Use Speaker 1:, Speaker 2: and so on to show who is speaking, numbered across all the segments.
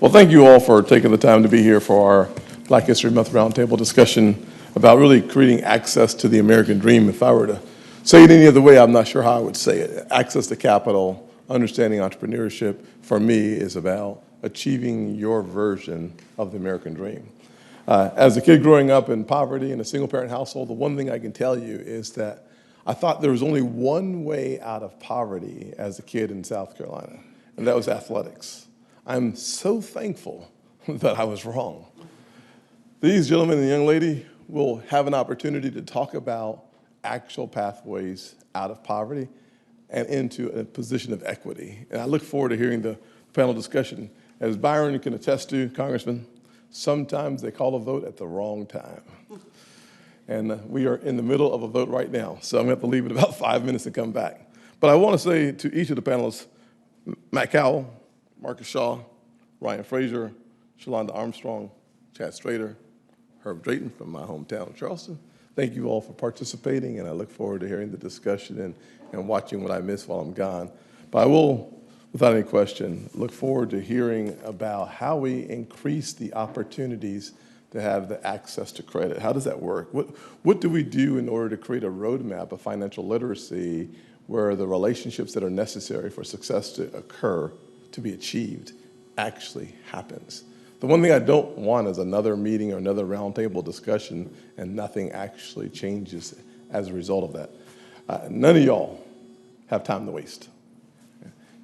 Speaker 1: Well, thank you all for taking the time to be here for our Black History Month Roundtable discussion about really creating access to the American dream. If I were to say it any other way, I'm not sure how I would say it. Access to capital, understanding entrepreneurship, for me, is about achieving your version of the American dream. As a kid growing up in poverty in a single-parent household, the one thing I can tell you is that I thought there was only one way out of poverty as a kid in South Carolina, and that was athletics. I'm so thankful that I was wrong. These gentlemen and young lady will have an opportunity to talk about actual pathways out of poverty and into a position of equity. And I look forward to hearing the panel discussion. As Byron can attest to, Congressman, sometimes they call a vote at the wrong time. And we are in the middle of a vote right now, so I'm going to have to leave it about 5 minutes to come back. But I want to say to each of the panelists, Matt Cowell, Marcus Shaw, Ryan Frazier, Shalonda Armstrong, Chad Strader, Herb Drayton from my hometown of Charleston. Thank you all for participating, and I look forward to hearing the discussion and watching what I miss while I'm gone. But I will, without any question, look forward to hearing about how we increase the opportunities to have the access to credit. How does that work? What do we do in order to create a roadmap of financial literacy where the relationships that are necessary for success to occur, to be achieved, actually happens? The one thing I don't want is another meeting or another roundtable discussion and nothing actually changes as a result of that. None of y'all have time to waste.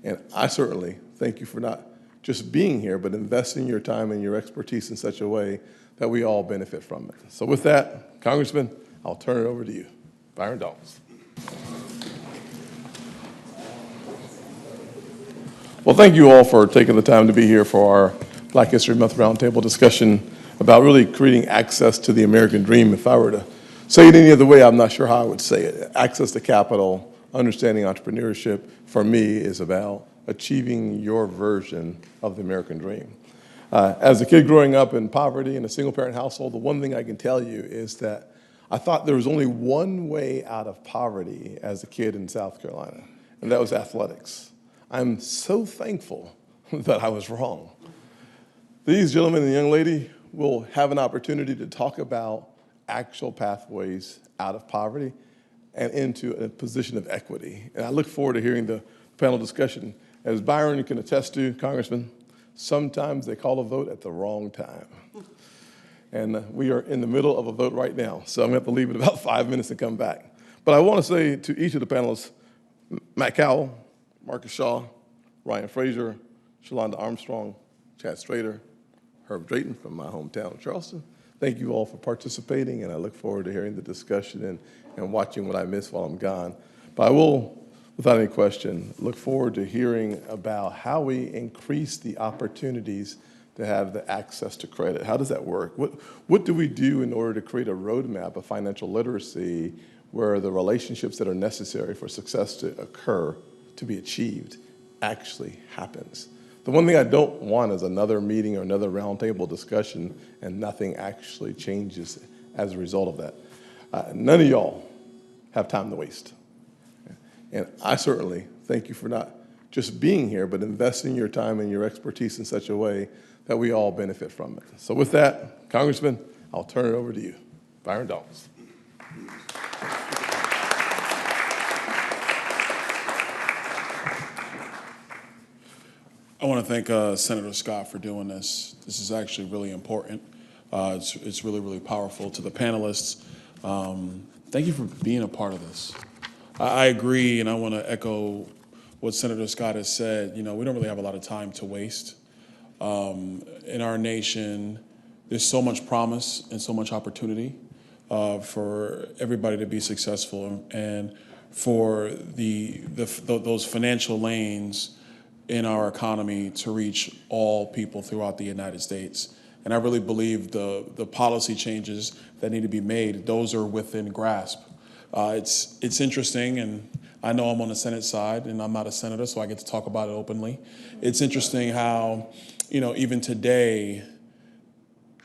Speaker 1: And I certainly thank you for not just being here, but investing your time and your expertise in such a way that we all benefit from it. So with that, Congressman, I'll turn it over to you. Byron Dawes. Well, thank you all for taking the time to be here for our Black History Month Roundtable discussion about really creating access to the American dream. If I were to say it any other way, I'm not sure how I would say it. Access to capital, understanding entrepreneurship, for me, is about achieving your version of the American dream. As a kid growing up in poverty in a single-parent household, the one thing I can tell you is that I thought there was only one way out of poverty as a kid in South Carolina, and that was athletics. I'm so thankful that I was wrong. These gentlemen and young lady will have an opportunity to talk about actual pathways out of poverty and into a position of equity. And I look forward to hearing the panel discussion. As Byron can attest to, Congressman, sometimes they call a vote at the wrong time. And we are in the middle of a vote right now, so I'm going to have to leave it about 5 minutes to come back. But I want to say to each of the panelists, Matt Cowell, Marcus Shaw, Ryan Frazier, Shalonda Armstrong, Chad Strader, Herb Drayton from my hometown of Charleston. Thank you all for participating, and I look forward to hearing the discussion and watching what I miss while I'm gone. But I will, without any question, look forward to hearing about how we increase the opportunities to have the access to credit. How does that work? What do we do in order to create a roadmap of financial literacy where the relationships that are necessary for success to occur, to be achieved, actually happens? The one thing I don't want is another meeting or another roundtable discussion and nothing actually changes as a result of that. None of y'all have time to waste. And I certainly thank you for not just being here, but investing your time and your expertise in such a way that we all benefit from it. So with that, Congressman, I'll turn it over to you. Byron Dawes.
Speaker 2: I want to thank Senator Scott for doing this. This is actually really important. It's really, really powerful. To the panelists, thank you for being a part of this. I agree, and I want to echo what Senator Scott has said. You know, we don't really have a lot of time to waste. In our nation, there's so much promise and so much opportunity for everybody to be successful, and for those financial lanes in our economy to reach all people throughout the United States. And I really believe the policy changes that need to be made, those are within grasp. It's interesting, and I know I'm on the Senate side, and I'm not a senator, so I get to talk about it openly. It's interesting how, even today,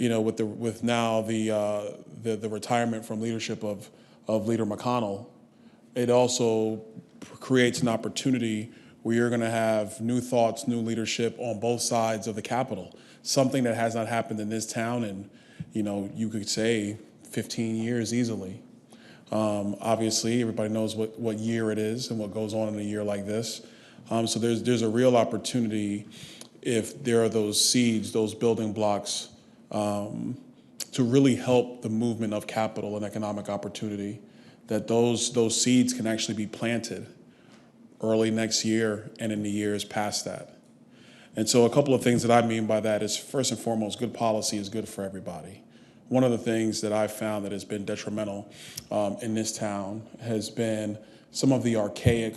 Speaker 2: with now the retirement from leadership of Leader McConnell, it also creates an opportunity where you're going to have new thoughts, new leadership on both sides of the Capitol. Something that has not happened in this town in, you could say 15 years easily. Obviously, everybody knows what year it is and what goes on in a year like this. So there's a real opportunity if there are those seeds, those building blocks, to really help the movement of capital and economic opportunity, that those seeds can actually be planted early next year and in the years past that. And so a couple of things that I mean by that is, first and foremost, good policy is good for everybody. One of the things that I've found that has been detrimental in this town has been some of the archaic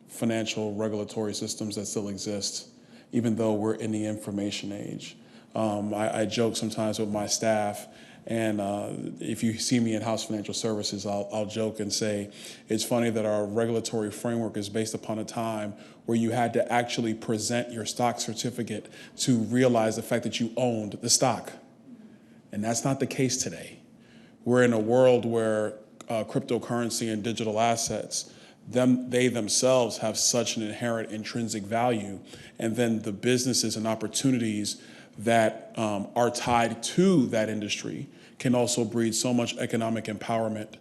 Speaker 2: financial regulatory systems that still exist, even though we're in the information age. I joke sometimes with my staff, and if you see me in House Financial Services, I'll joke and say, it's funny that our regulatory framework is based upon a time where you had to actually present your stock certificate to realize the fact that you owned the stock. And that's not the case today. We're in a world where cryptocurrency and digital assets, they themselves have such an inherent intrinsic value, and then the businesses and opportunities that are tied to that industry can also breed so much economic empowerment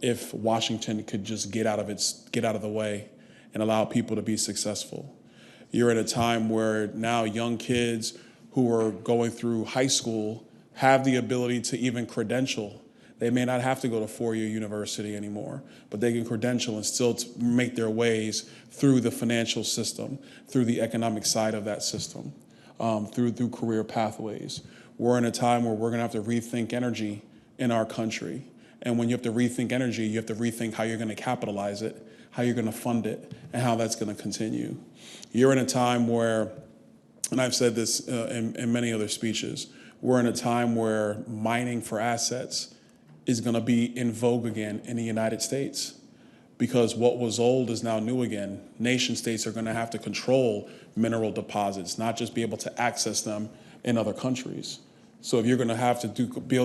Speaker 2: if Washington could just get out of the way and allow people to be successful. You're at a time where now young kids who are going through high school have the ability to even credential. They may not have to go to four-year university anymore, but they can credential and still make their ways through the financial system, through the economic side of that system, through career pathways. We're in a time where we're going to have to rethink energy in our country. And when you have to rethink energy, you have to rethink how you're going to capitalize it, how you're going to fund it, and how that's going to continue. You're in a time where, and I've said this in many other speeches, we're in a time where mining for assets is going to be in vogue again in the United States, because what was old is now new again. Nation states are going to have to control mineral deposits, not just be able to access them in other countries. So if you're going to have to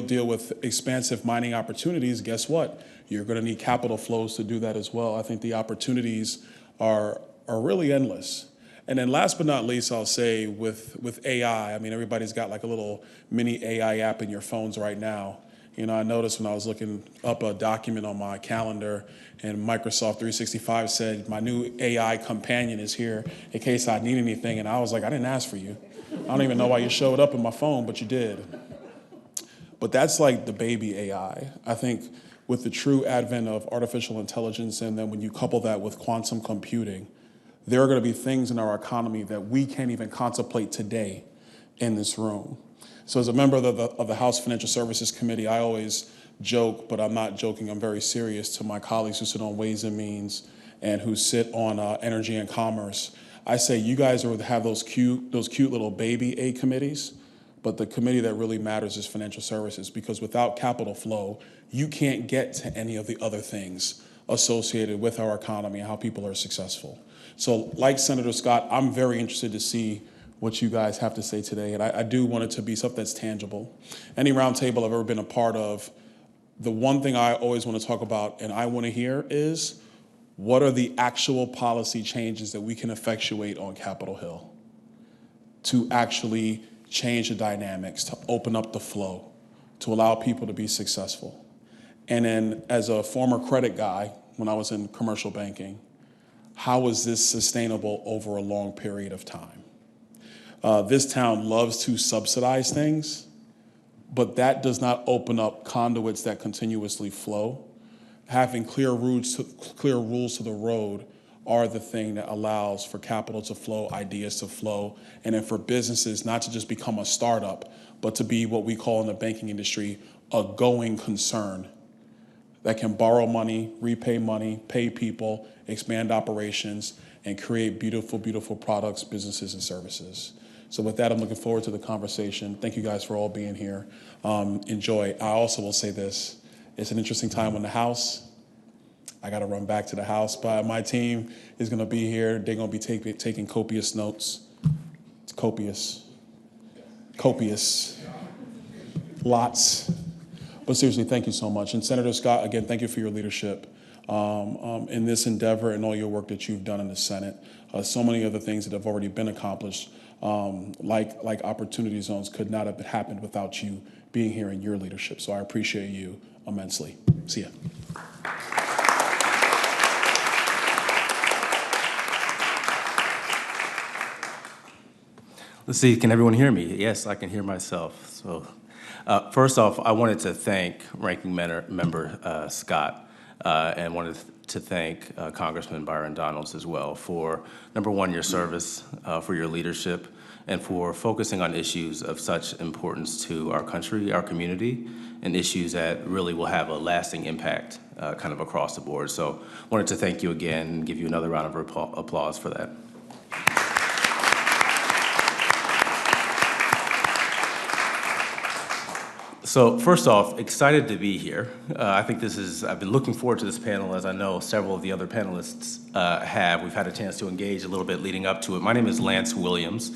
Speaker 2: deal with expansive mining opportunities, guess what? You're going to need capital flows to do that as well. I think the opportunities are really endless. And then last but not least, I'll say with AI, I mean, everybody's got like a little mini AI app in your phones right now. I noticed when I was looking up a document on my calendar, and Microsoft 365 said, my new AI companion is here in case I need anything. And I was like, I didn't ask for you. I don't even know why you showed up in my phone, but you did. But that's like the baby AI. I think with the true advent of artificial intelligence, and then when you couple that with quantum computing, there are going to be things in our economy that we can't even contemplate today in this room. So as a member of the House Financial Services Committee, I always joke, but I'm not joking, I'm very serious, to my colleagues who sit on Ways and Means and who sit on Energy and Commerce. I say, you guys have those cute little baby A committees, but the committee that really matters is Financial Services, because without capital flow, you can't get to any of the other things associated with our economy and how people are successful. So like Senator Scott, I'm very interested to see what you guys have to say today, and I do want it to be something that's tangible. Any roundtable I've ever been a part of, the one thing I always want to talk about and I want to hear is, what are the actual policy changes that we can effectuate on Capitol Hill to actually change the dynamics, to open up the flow, to allow people to be successful? And then as a former credit guy, when I was in commercial banking, how is this sustainable over a long period of time? This town loves to subsidize things, but that does not open up conduits that continuously flow. Having clear rules to the road are the thing that allows for capital to flow, ideas to flow, and then for businesses not to just become a startup, but to be what we call in the banking industry a going concern that can borrow money, repay money, pay people, expand operations, and create beautiful, beautiful products, businesses, and services. So with that, I'm looking forward to the conversation. Thank you guys for all being here. Enjoy. I also will say this. It's an interesting time in the House. I got to run back to the House, but my team is going to be here. They're going to be taking copious notes. It's copious. Copious. Lots. But seriously, thank you so much. And Senator Scott, again, thank you for your leadership. in this endeavor and all your work that you've done in the Senate. So many other things that have already been accomplished, like opportunity zones, could not have happened without you being here in your leadership. So I appreciate you immensely. See ya.
Speaker 3: Let's see, can everyone hear me? Yes, I can hear myself. So, first off, I wanted to thank Ranking Member Scott and wanted to thank Congressman Byron Donalds as well for, number one, your service, for your leadership, and for focusing on issues of such importance to our country, our community, and issues that really will have a lasting impact kind of across the board. So, wanted to thank you again and give you another round of applause for that. So first off, excited to be here. I think I've been looking forward to this panel, as I know several of the other panelists have. We've had a chance to engage a little bit leading up to it. My name is Lance Williams.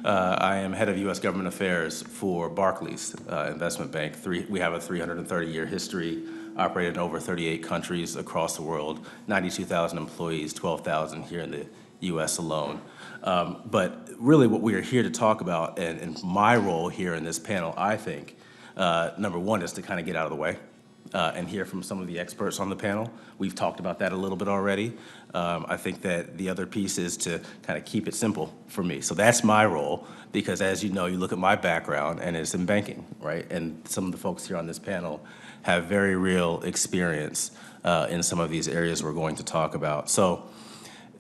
Speaker 3: I am head of U.S. Government Affairs for Barclays Investment Bank. We have a 330-year history, operated in over 38 countries across the world, 92,000 employees, 12,000 here in the U.S. alone. But really what we are here to talk about, and my role here in this panel, I think, number one is to kind of get out of the way and hear from some of the experts on the panel. We've talked about that a little bit already. I think that the other piece is to kind of keep it simple for me. So that's my role, because as you know, you look at my background and it's in banking, right? And some of the folks here on this panel have very real experience in some of these areas we're going to talk about. So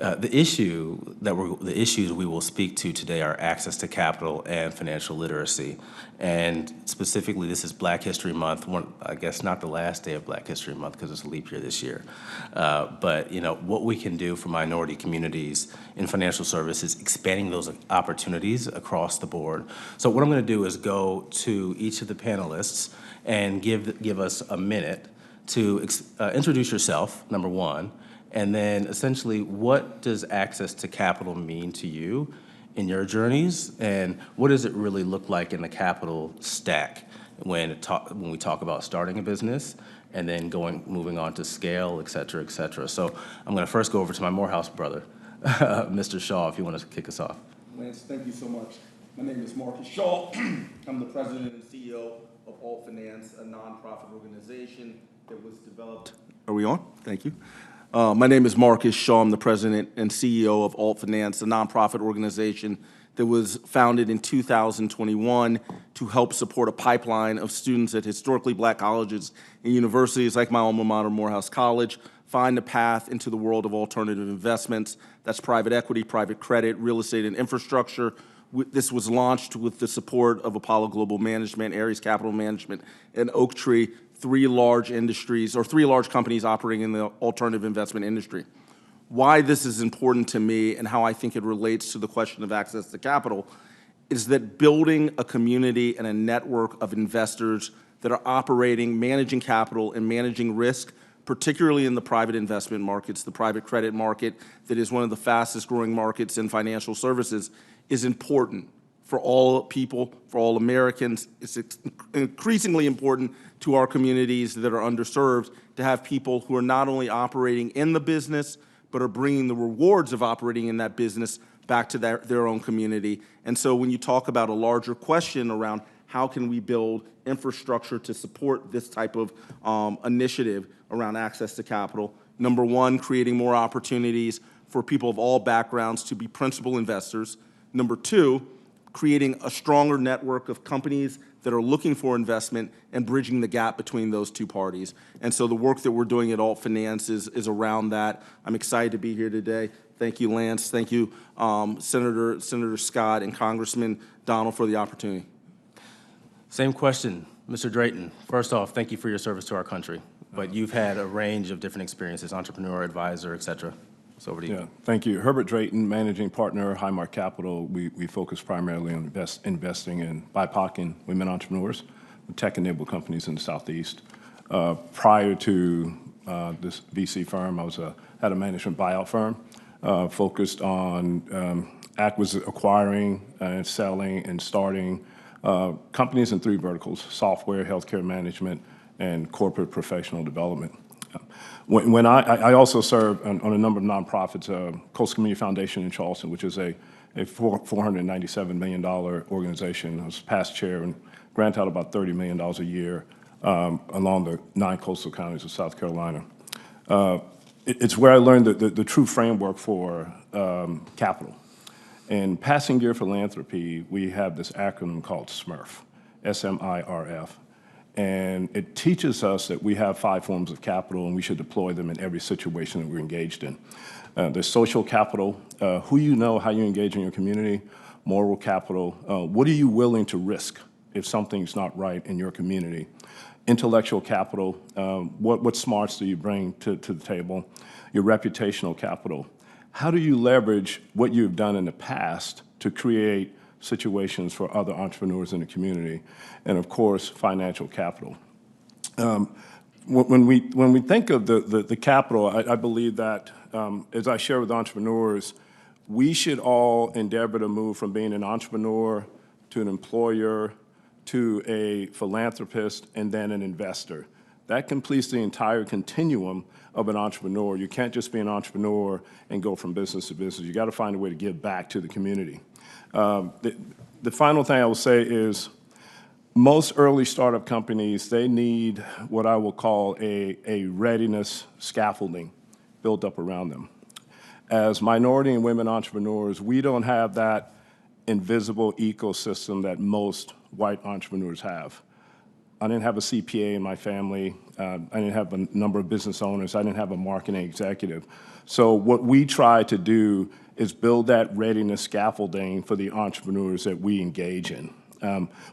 Speaker 3: the issues we will speak to today are access to capital and financial literacy. And specifically, this is Black History Month. I guess not the last day of Black History Month because it's a leap year this year. But what we can do for minority communities in financial services, expanding those opportunities across the board. So what I'm going to do is go to each of the panelists and give us a minute to introduce yourself, number one. And then essentially, what does access to capital mean to you in your journeys? And what does it really look like in the capital stack when we talk about starting a business and then moving on to scale, et cetera, et cetera. So I'm gonna first go over to my Morehouse brother, Mr. Shaw, if you want to kick us off.
Speaker 4: Lance, thank you so much. My name is Marcus Shaw. I'm the president and CEO of Alt Finance, a nonprofit organization that was developed. Are we on? Thank you. My name is Marcus Shaw. I'm the president and CEO of Alt Finance, a nonprofit organization that was founded in 2021 to help support a pipeline of students at historically Black colleges and universities like my alma mater, Morehouse College, find a path into the world of alternative investments. That's private equity, private credit, real estate, and infrastructure. This was launched with the support of Apollo Global Management, Ares Capital Management, and Oaktree, three large companies operating in the alternative investment industry. Why this is important to me and how I think it relates to the question of access to capital is that building a community and a network of investors that are operating, managing capital, and managing risk, particularly in the private investment markets, the private credit market that is one of the fastest growing markets in financial services, is important for all people, for all Americans. It's increasingly important to our communities that are underserved to have people who are not only operating in the business, but are bringing the rewards of operating in that business back to their own community. And so when you talk about a larger question around how can we build infrastructure to support this type of initiative around access to capital, number one, creating more opportunities for people of all backgrounds to be principal investors. Number two, creating a stronger network of companies that are looking for investment and bridging the gap between those two parties. And so the work that we're doing at Alt Finance is around that. I'm excited to be here today. Thank you, Lance. Thank you, Senator Scott and Congressman Donald, for the opportunity.
Speaker 3: Same question, Mr. Drayton. First off, thank you for your service to our country. But you've had a range of different experiences, entrepreneur, advisor, et cetera. So over to you.
Speaker 5: Yeah, thank you. Herbert Drayton, managing partner, Highmark Capital. We focus primarily on investing in BIPOC and women entrepreneurs with tech-enabled companies in the Southeast. Prior to this VC firm, I had a management buyout firm focused on acquiring and selling and starting companies in three verticals: software, healthcare management, and corporate professional development. When I also serve on a number of nonprofits, Coastal Community Foundation in Charleston, which is a $497 million organization. I was past chair and grant out about $30 million a year along the 9 coastal counties of South Carolina. It's where I learned the true framework for capital. In Passing Gear Philanthropy, we have this acronym called SMIRF, S-M-I-R-F. And it teaches us that we have 5 forms of capital and we should deploy them in every situation that we're engaged in. There's social capital, who you know, how you engage in your community; moral capital, what are you willing to risk if something's not right in your community; intellectual capital, what smarts do you bring to the table; your reputational capital. How do you leverage what you've done in the past to create situations for other entrepreneurs in the community? And of course, financial capital. When we think of the capital, I believe that, as I share with entrepreneurs, we should all endeavor to move from being an entrepreneur to an employer to a philanthropist and then an investor. That completes the entire continuum of an entrepreneur. You can't just be an entrepreneur and go from business to business. You got to find a way to give back to the community. The final thing I will say is most early startup companies, they need what I will call a readiness scaffolding built up around them. As minority and women entrepreneurs, we don't have that invisible ecosystem that most white entrepreneurs have. I didn't have a CPA in my family. I didn't have a number of business owners. I didn't have a marketing executive. So what we try to do is build that readiness scaffolding for the entrepreneurs that we engage in.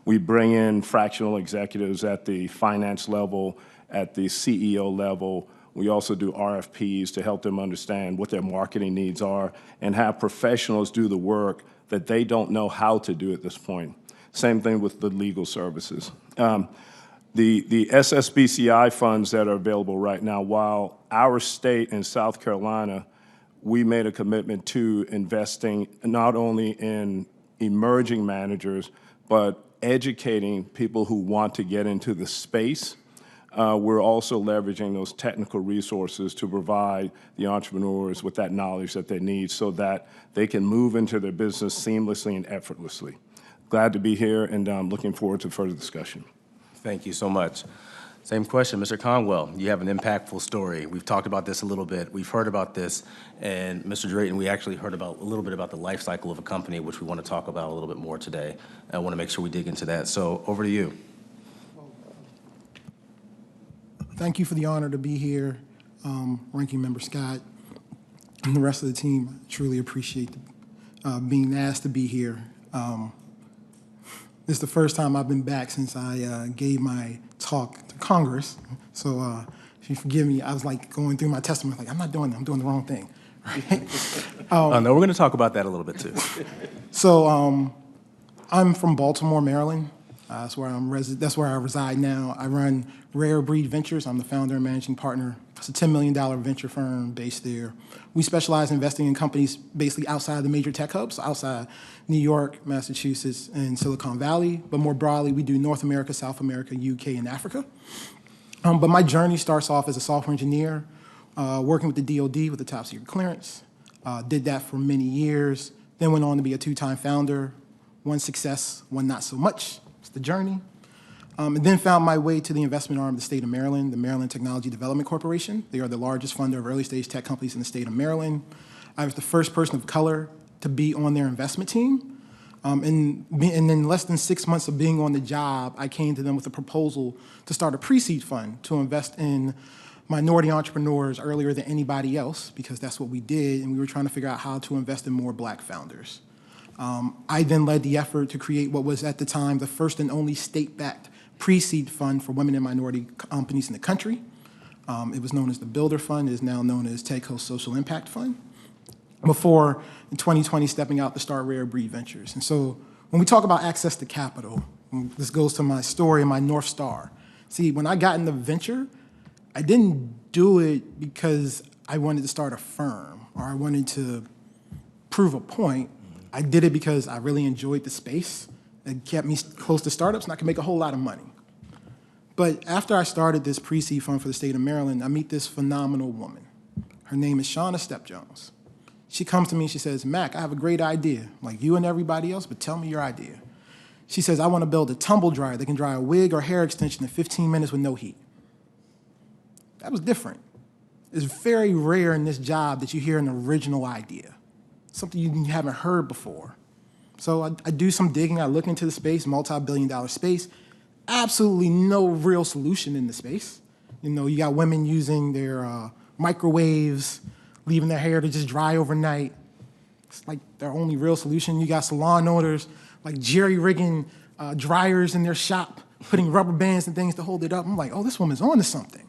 Speaker 5: We bring in fractional executives at the finance level, at the CEO level. We also do RFPs to help them understand what their marketing needs are and have professionals do the work that they don't know how to do at this point. Same thing with the legal services. The SSBCI funds that are available right now, while our state in South Carolina, we made a commitment to investing not only in emerging managers, but educating people who want to get into the space. We're also leveraging those technical resources to provide the entrepreneurs with that knowledge that they need so that they can move into their business seamlessly and effortlessly. Glad to be here, and I'm looking forward to further discussion.
Speaker 3: Thank you so much. Same question, Mr. Conwell. You have an impactful story. We've talked about this a little bit. We've heard about this, and Mr. Drayton, we actually heard a little bit about the life cycle of a company, which we want to talk about a little bit more today. I want to make sure we dig into that. So over to you.
Speaker 6: Thank you for the honor to be here, Ranking Member Scott and the rest of the team. I truly appreciate being asked to be here. This is the first time I've been back since I gave my talk to Congress. So if you forgive me, I was like going through my testimony, like, I'm not doing that, I'm doing the wrong thing. Right?
Speaker 3: No, we're going to talk about that a little bit too.
Speaker 6: So I'm from Baltimore, Maryland. That's where that's where I reside now. I run Rare Breed Ventures. I'm the founder and managing partner. It's a $10 million venture firm based there. We specialize in investing in companies basically outside the major tech hubs, outside New York, Massachusetts, and Silicon Valley. But more broadly, we do North America, South America, UK, and Africa. But my journey starts off as a software engineer, working with the DoD with the top secret clearance. Did that for many years, then went on to be a 2-time founder. One success, one not so much. It's the journey. And then found my way to the investment arm of the state of Maryland, the Maryland Technology Development Corporation. They are the largest funder of early stage tech companies in the state of Maryland. I was the first person of color to be on their investment team. And in less than 6 months of being on the job, I came to them with a proposal to start a pre-seed fund to invest in minority entrepreneurs earlier than anybody else, because that's what we did, and we were trying to figure out how to invest in more black founders. I then led the effort to create what was at the time the first and only state-backed pre-seed fund for women and minority companies in the country. It was known as the Builder Fund. It is now known as TechCo Social Impact Fund. Before, in 2020, stepping out to start Rare Breed Ventures. And so when we talk about access to capital, this goes to my story and my North Star. See, when I got into venture, I didn't do it because I wanted to start a firm or I wanted to prove a point. I did it because I really enjoyed the space. It kept me close to startups, and I could make a whole lot of money. But after I started this pre-seed fund for the state of Maryland, I meet this phenomenal woman. Her name is Shauna Step-Jones. She comes to me and she says, Mac, I have a great idea, like you and everybody else, but tell me your idea. She says, I want to build a tumble dryer that can dry a wig or hair extension in 15 minutes with no heat. That was different. It's very rare in this job that you hear an original idea, something you haven't heard before. So I do some digging, I look into the space, multi-billion-dollar space, absolutely no real solution in the space. You know, you got women using their microwaves, leaving their hair to just dry overnight. It's like their only real solution. You got salon owners like jerry-rigging dryers in their shop, putting rubber bands and things to hold it up. I'm like, oh, this woman's on to something.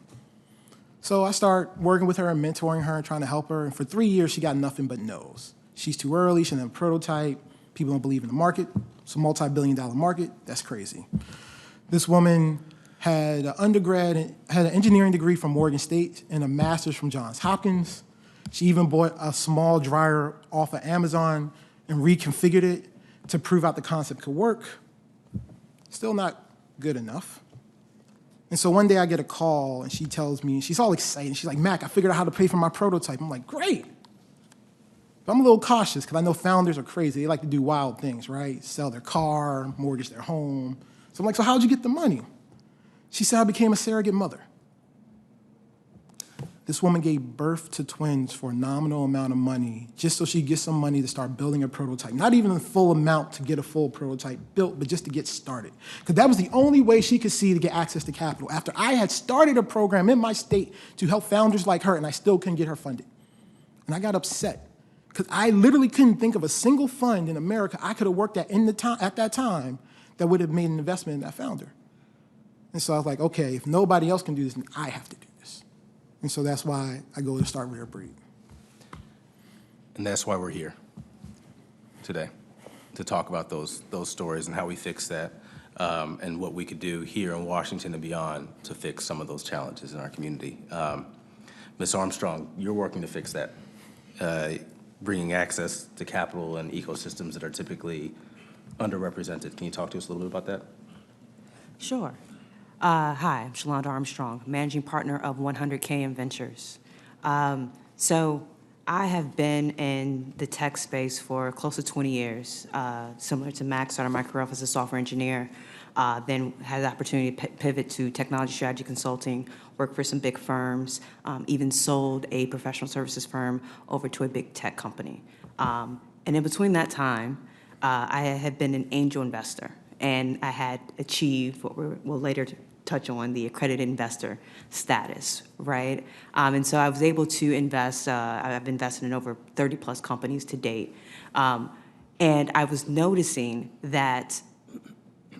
Speaker 6: So I start working with her and mentoring her and trying to help her. And for 3 years, she got nothing but no's. She's too early, she doesn't have a prototype, people don't believe in the market. It's a multi-billion-dollar market, that's crazy. This woman had an engineering degree from Morgan State and a master's from Johns Hopkins. She even bought a small dryer off of Amazon and reconfigured it to prove out the concept could work. Still not good enough. And so one day I get a call and she tells me, she's all excited. She's like, Mac, I figured out how to pay for my prototype. I'm like, great. But I'm a little cautious because I know founders are crazy. They like to do wild things, right? Sell their car, mortgage their home. So I'm like, so how'd you get the money? She said, I became a surrogate mother. This woman gave birth to twins for a nominal amount of money just so she'd get some money to start building a prototype. Not even the full amount to get a full prototype built, but just to get started. Because that was the only way she could see to get access to capital. After I had started a program in my state to help founders like her, and I still couldn't get her funded. And I got upset because I literally couldn't think of a single fund in America I could have worked at at that time that would have made an investment in that founder. And so I was like, okay, if nobody else can do this, then I have to do this. And so that's why I go to start Rare Breed.
Speaker 3: And that's why we're here today, to talk about those stories and how we fix that, and what we could do here in Washington and beyond to fix some of those challenges in our community. Ms. Armstrong, you're working to fix that, bringing access to capital and ecosystems that are typically underrepresented. Can you talk to us a little bit about that?
Speaker 7: Sure. Hi, I'm Shalonda Armstrong, managing partner of 100K Ventures. So I have been in the tech space for close to 20 years, similar to Max, started my career off as a software engineer, then had the opportunity to pivot to technology strategy consulting, worked for some big firms, even sold a professional services firm over to a big tech company. And in between that time, I had been an angel investor, and I had achieved what we'll later touch on, the accredited investor status, right? And so I was able to invest, I've invested in over 30 plus companies to date. And I was noticing that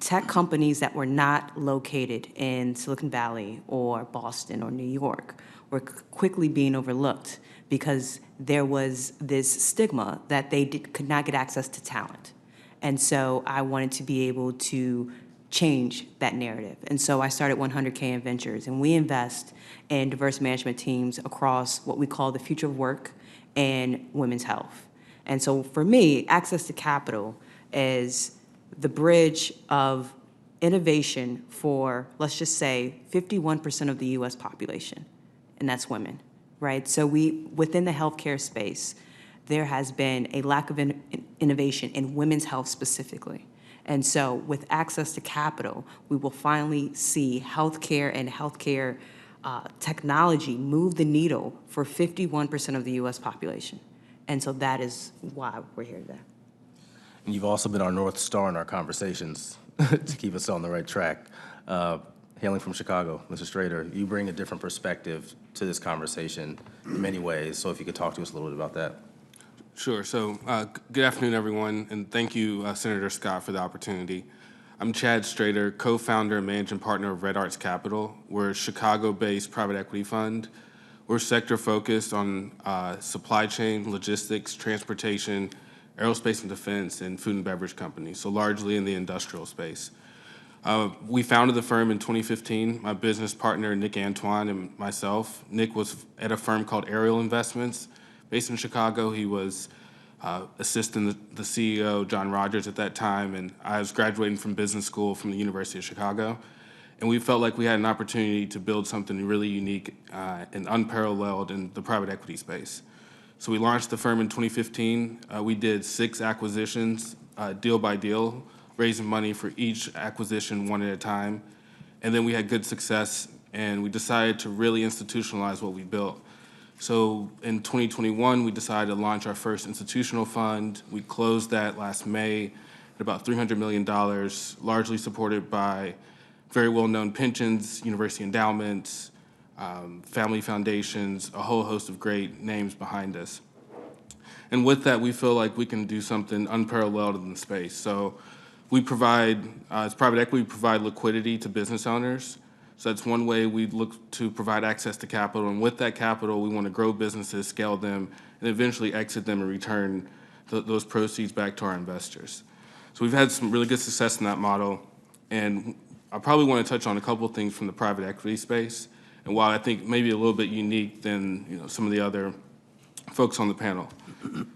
Speaker 7: tech companies that were not located in Silicon Valley or Boston or New York were quickly being overlooked because there was this stigma that they could not get access to talent. And so I wanted to be able to change that narrative. And so I started 100K Ventures, and we invest in diverse management teams across what we call the future of work and women's health. And so for me, access to capital is the bridge of innovation for, let's just say, 51% of the US population, and that's women, right? So within the healthcare space, there has been a lack of innovation in women's health specifically. And so with access to capital, we will finally see healthcare and healthcare technology move the needle for 51% of the US population. And so that is why we're here today.
Speaker 3: And you've also been our North Star in our conversations to keep us on the right track. Hailing from Chicago, Mr. Strader, you bring a different perspective to this conversation in many ways. So if you could talk to us a little bit about that.
Speaker 8: Sure. So good afternoon, everyone, and thank you, Senator Scott, for the opportunity. I'm Chad Strader, co-founder and managing partner of Red Arts Capital. We're a Chicago-based private equity fund. We're sector-focused on supply chain, logistics, transportation, aerospace and defense, and food and beverage companies, so largely in the industrial space. We founded the firm in 2015. My business partner, Nick Antoine, and myself. Nick was at a firm called Ariel Investments, based in Chicago. He was assisting the CEO, John Rogers, at that time, and I was graduating from business school from the University of Chicago. and we felt like we had an opportunity to build something really unique and unparalleled in the private equity space. So we launched the firm in 2015. We did 6 acquisitions, deal by deal, raising money for each acquisition one at a time. And then we had good success, and we decided to really institutionalize what we built. So in 2021, we decided to launch our first institutional fund. We closed that last May at about $300 million, largely supported by very well-known pensions, university endowments, family foundations, a whole host of great names behind us. And with that, we feel like we can do something unparalleled in the space. So we provide, as private equity, we provide liquidity to business owners. So that's one way we look to provide access to capital. And with that capital, we want to grow businesses, scale them, and eventually exit them and return those proceeds back to our investors. So we've had some really good success in that model. And I probably want to touch on a couple of things from the private equity space, and while I think maybe a little bit unique than some of the other folks on the panel.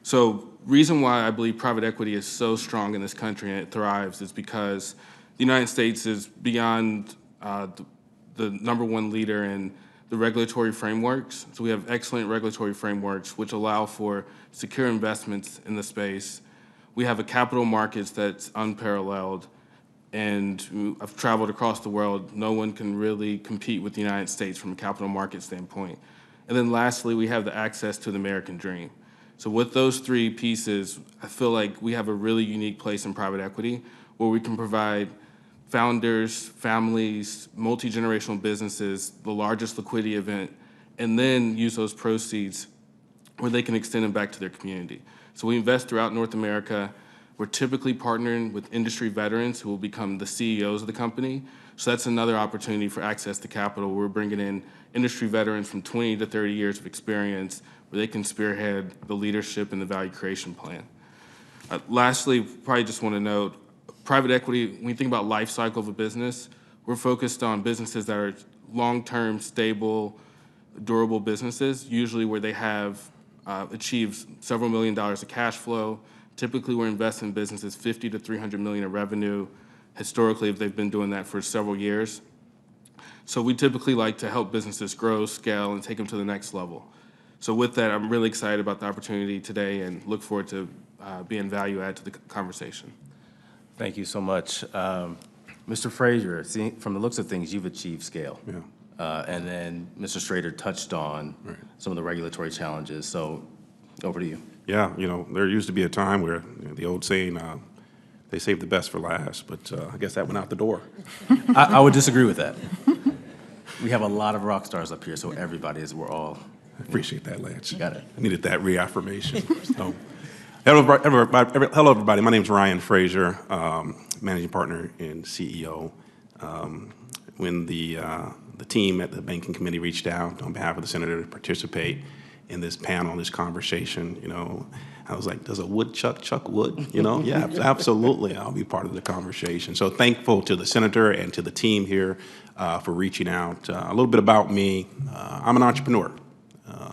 Speaker 8: So reason why I believe private equity is so strong in this country and it thrives is because the United States is beyond the #1 leader in the regulatory frameworks. So we have excellent regulatory frameworks which allow for secure investments in the space. We have a capital markets that's unparalleled. And I've traveled across the world. No one can really compete with the United States from a capital market standpoint. And then lastly, we have the access to the American dream. So with those 3 pieces, I feel like we have a really unique place in private equity where we can provide founders, families, multi-generational businesses, the largest liquidity event, and then use those proceeds where they can extend them back to their community. So we invest throughout North America. We're typically partnering with industry veterans who will become the CEOs of the company. So that's another opportunity for access to capital. We're bringing in industry veterans from 20 to 30 years of experience where they can spearhead the leadership and the value creation plan. Lastly, probably just want to note, private equity, when you think about life cycle of a business, we're focused on businesses that are long-term, stable, durable businesses, usually where they have achieved several $1 million of cash flow. Typically, we're investing in businesses 50 to 300 million in revenue. Historically, they've been doing that for several years. So we typically like to help businesses grow, scale, and take them to the next level. So with that, I'm really excited about the opportunity today and look forward to being value add to the conversation.
Speaker 3: Thank you so much. Mr. Frazier, from the looks of things, you've achieved scale.
Speaker 9: Yeah.
Speaker 3: And then Mr. Strader touched on some of the regulatory challenges. So over to you.
Speaker 9: Yeah, there used to be a time where the old saying, they saved the best for last, but I guess that went out the door.
Speaker 3: I would disagree with that. We have a lot of rock stars up here, so we're all.
Speaker 9: I appreciate that, Lance.
Speaker 3: You got it.
Speaker 9: I needed that reaffirmation. So, hello, everybody. My name is Ryan Frazier, managing partner and CEO. When the team at the banking committee reached out on behalf of the senator to participate in this panel, this conversation, I was like, does a woodchuck chuck wood? Yeah, absolutely. I'll be part of the conversation. So thankful to the senator and to the team here for reaching out. A little bit about me. I'm an entrepreneur.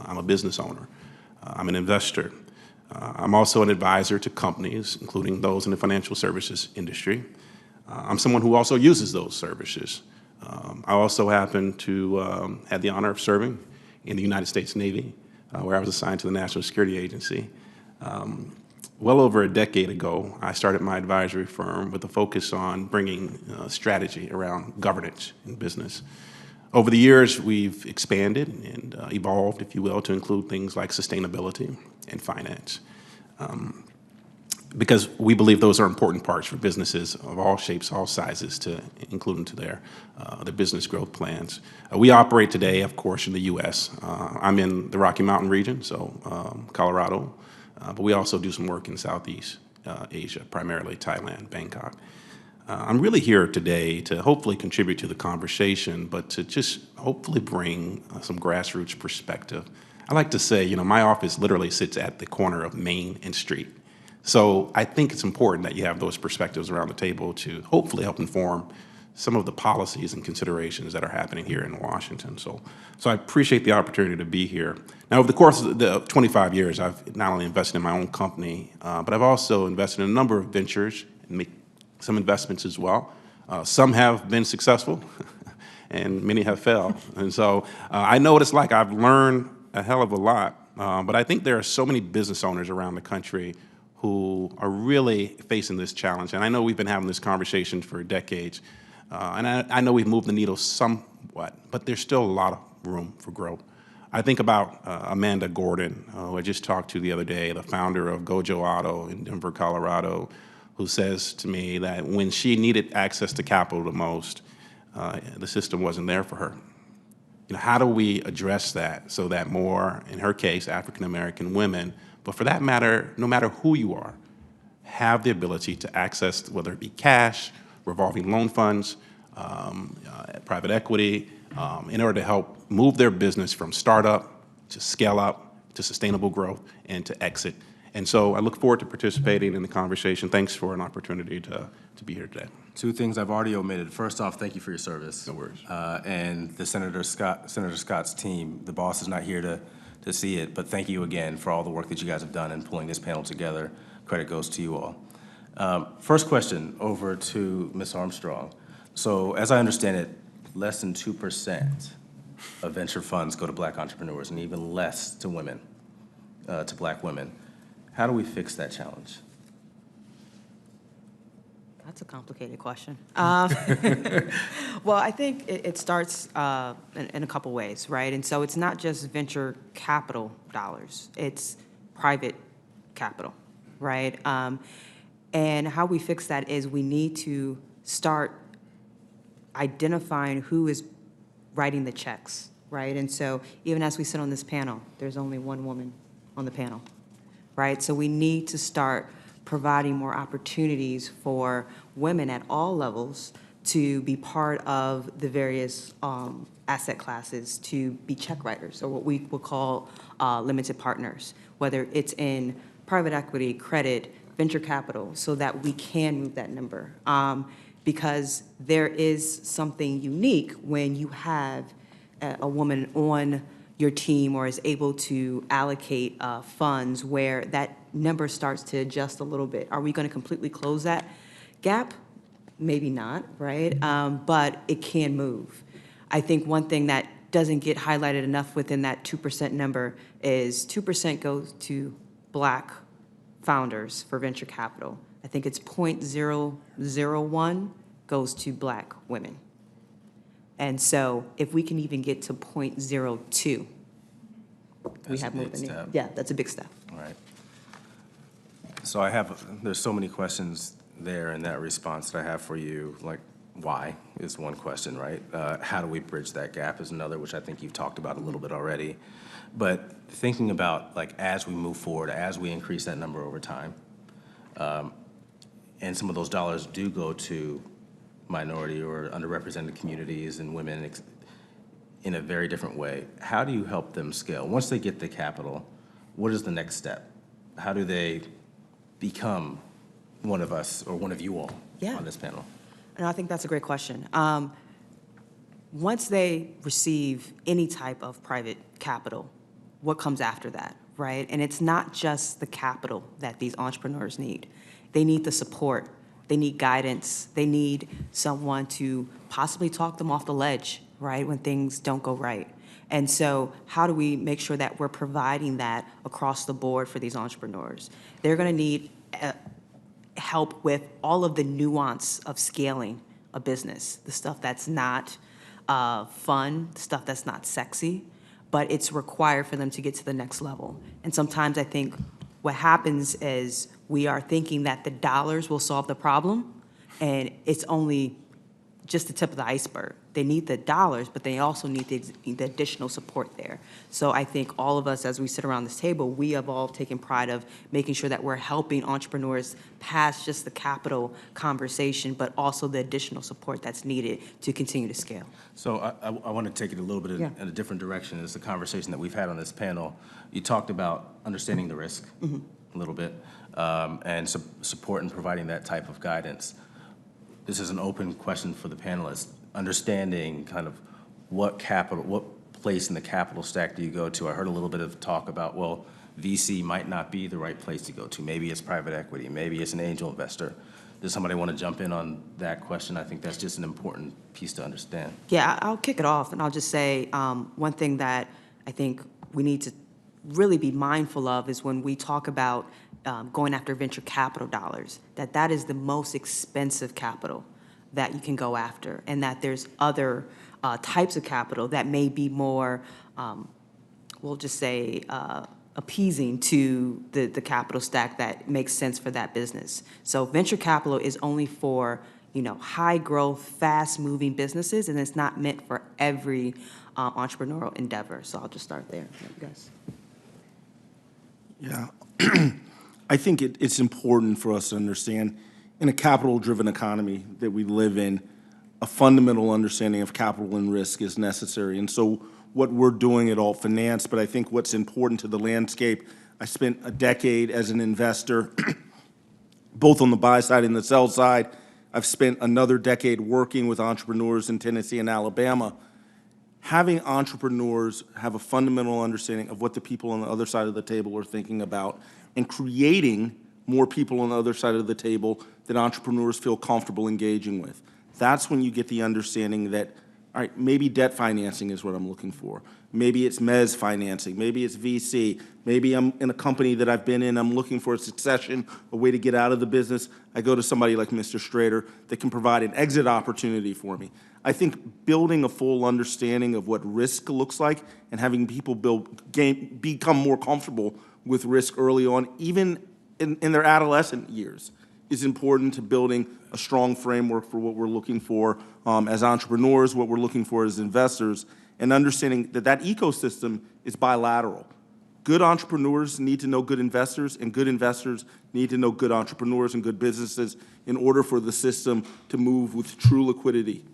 Speaker 9: I'm a business owner. I'm an investor. I'm also an advisor to companies, including those in the financial services industry. I'm someone who also uses those services. I also happen to have the honor of serving in the United States Navy, where I was assigned to the National Security Agency. Well over a decade ago, I started my advisory firm with a focus on bringing strategy around governance in business. Over the years, we've expanded and evolved, if you will, to include things like sustainability and finance. Because we believe those are important parts for businesses of all shapes, all sizes, to include into their business growth plans. We operate today, of course, in the U.S. I'm in the Rocky Mountain region, so Colorado, but we also do some work in Southeast Asia, primarily Thailand, Bangkok. I'm really here today to hopefully contribute to the conversation, but to just hopefully bring some grassroots perspective. I like to say, my office literally sits at the corner of Main and Street. So I think it's important that you have those perspectives around the table to hopefully help inform some of the policies and considerations that are happening here in Washington. So I appreciate the opportunity to be here. Now, over the course of the 25 years, I've not only invested in my own company, but I've also invested in a number of ventures and made some investments as well. Some have been successful, and many have failed. And so I know what it's like. I've learned a hell of a lot. But I think there are so many business owners around the country who are really facing this challenge. And I know we've been having this conversation for decades. And I know we've moved the needle somewhat, but there's still a lot of room for growth. I think about Amanda Gordon, who I just talked to the other day, the founder of Gojo Auto in Denver, Colorado, who says to me that when she needed access to capital the most, the system wasn't there for her. You know, how do we address that so that more, in her case, African-American women, but for that matter, no matter who you are, have the ability to access, whether it be cash, revolving loan funds, private equity, in order to help move their business from startup to scale up to sustainable growth and to exit. And so I look forward to participating in the conversation. Thanks for an opportunity to be here today.
Speaker 3: Two things I've already omitted. First off, thank you for your service.
Speaker 9: No worries.
Speaker 3: And the Senator Scott's team, the boss is not here to see it, but thank you again for all the work that you guys have done in pulling this panel together. Credit goes to you all. First question over to Ms. Armstrong. So as I understand it, less than 2% of venture funds go to black entrepreneurs and even less to women, to black women. How do we fix that challenge?
Speaker 7: That's a complicated question. Well, I think it starts in a couple ways, right? And so it's not just venture capital dollars, it's private capital, right? And how we fix that is we need to start identifying who is writing the checks, right? And so even as we sit on this panel, there's only one woman on the panel, right? So we need to start providing more opportunities for women at all levels to be part of the various asset classes, to be check writers, or what we would call limited partners, whether it's in private equity, credit, venture capital, so that we can move that number. Because there is something unique when you have a woman on your team or is able to allocate funds where that number starts to adjust a little bit. Are we going to completely close that gap? Maybe not, right? But it can move. I think one thing that doesn't get highlighted enough within that 2% number is 2% goes to black founders for venture capital. I think it's 0.001 goes to black women. And so if we can even get to 0.02, we have moved the needle. Yeah, that's a big step.
Speaker 3: All right. So there's so many questions there in that response that I have for you, like why is one question, right? How do we bridge that gap is another, which I think you've talked about a little bit already. But thinking about, like, as we move forward, as we increase that number over time, and some of those dollars do go to minority or underrepresented communities and women in a very different way, how do you help them scale? Once they get the capital, what is the next step? How do they become one of us or one of you all on this panel?
Speaker 7: And I think that's a great question. Once they receive any type of private capital, what comes after that, right? And it's not just the capital that these entrepreneurs need. They need the support. They need guidance. They need someone to possibly talk them off the ledge, right, when things don't go right. And so how do we make sure that we're providing that across the board for these entrepreneurs? They're going to need help with all of the nuance of scaling a business, the stuff that's not fun, the stuff that's not sexy, but it's required for them to get to the next level. And sometimes I think what happens is we are thinking that the dollars will solve the problem, and it's only just the tip of the iceberg. They need the dollars, but they also need the additional support there. So I think all of us, as we sit around this table, we have all taken pride of making sure that we're helping entrepreneurs past just the capital conversation, but also the additional support that's needed to continue to scale.
Speaker 3: So I want to take it a little bit in a different direction. It's a conversation that we've had on this panel. You talked about understanding the risk a little bit and support and providing that type of guidance. This is an open question for the panelists. Understanding kind of what place in the capital stack do you go to? I heard a little bit of talk about, well, VC might not be the right place to go to. Maybe it's private equity. Maybe it's an angel investor. does somebody want to jump in on that question? I think that's just an important piece to understand.
Speaker 7: Yeah, I'll kick it off, and I'll just say, one thing that I think we need to really be mindful of is when we talk about going after venture capital dollars, that is the most expensive capital that you can go after, and that there's other types of capital that may be more, we'll just say, appeasing to the capital stack that makes sense for that business. So venture capital is only for, high growth, fast moving businesses, and it's not meant for every entrepreneurial endeavor. So I'll just start there. You guys.
Speaker 4: Yeah. I think it's important for us to understand, in a capital-driven economy that we live in, a fundamental understanding of capital and risk is necessary. And so what we're doing at Alt Finance, but I think what's important to the landscape, I spent a decade as an investor, both on the buy side and the sell side. I've spent another decade working with entrepreneurs in Tennessee and Alabama. Having entrepreneurs have a fundamental understanding of what the people on the other side of the table are thinking about, and creating more people on the other side of the table that entrepreneurs feel comfortable engaging with. That's when you get the understanding that, all right, maybe debt financing is what I'm looking for. Maybe it's mezz financing. Maybe it's VC. Maybe I'm in a company that I've been in, I'm looking for a succession, a way to get out of the business. I go to somebody like Mr. Strader that can provide an exit opportunity for me. I think building a full understanding of what risk looks like and having people become more comfortable with risk early on, even in their adolescent years, is important to building a strong framework for what we're looking for as entrepreneurs, what we're looking for as investors, and understanding that that ecosystem is bilateral. Good entrepreneurs need to know good investors, and good investors need to know good entrepreneurs and good businesses in order for the system to move with true liquidity.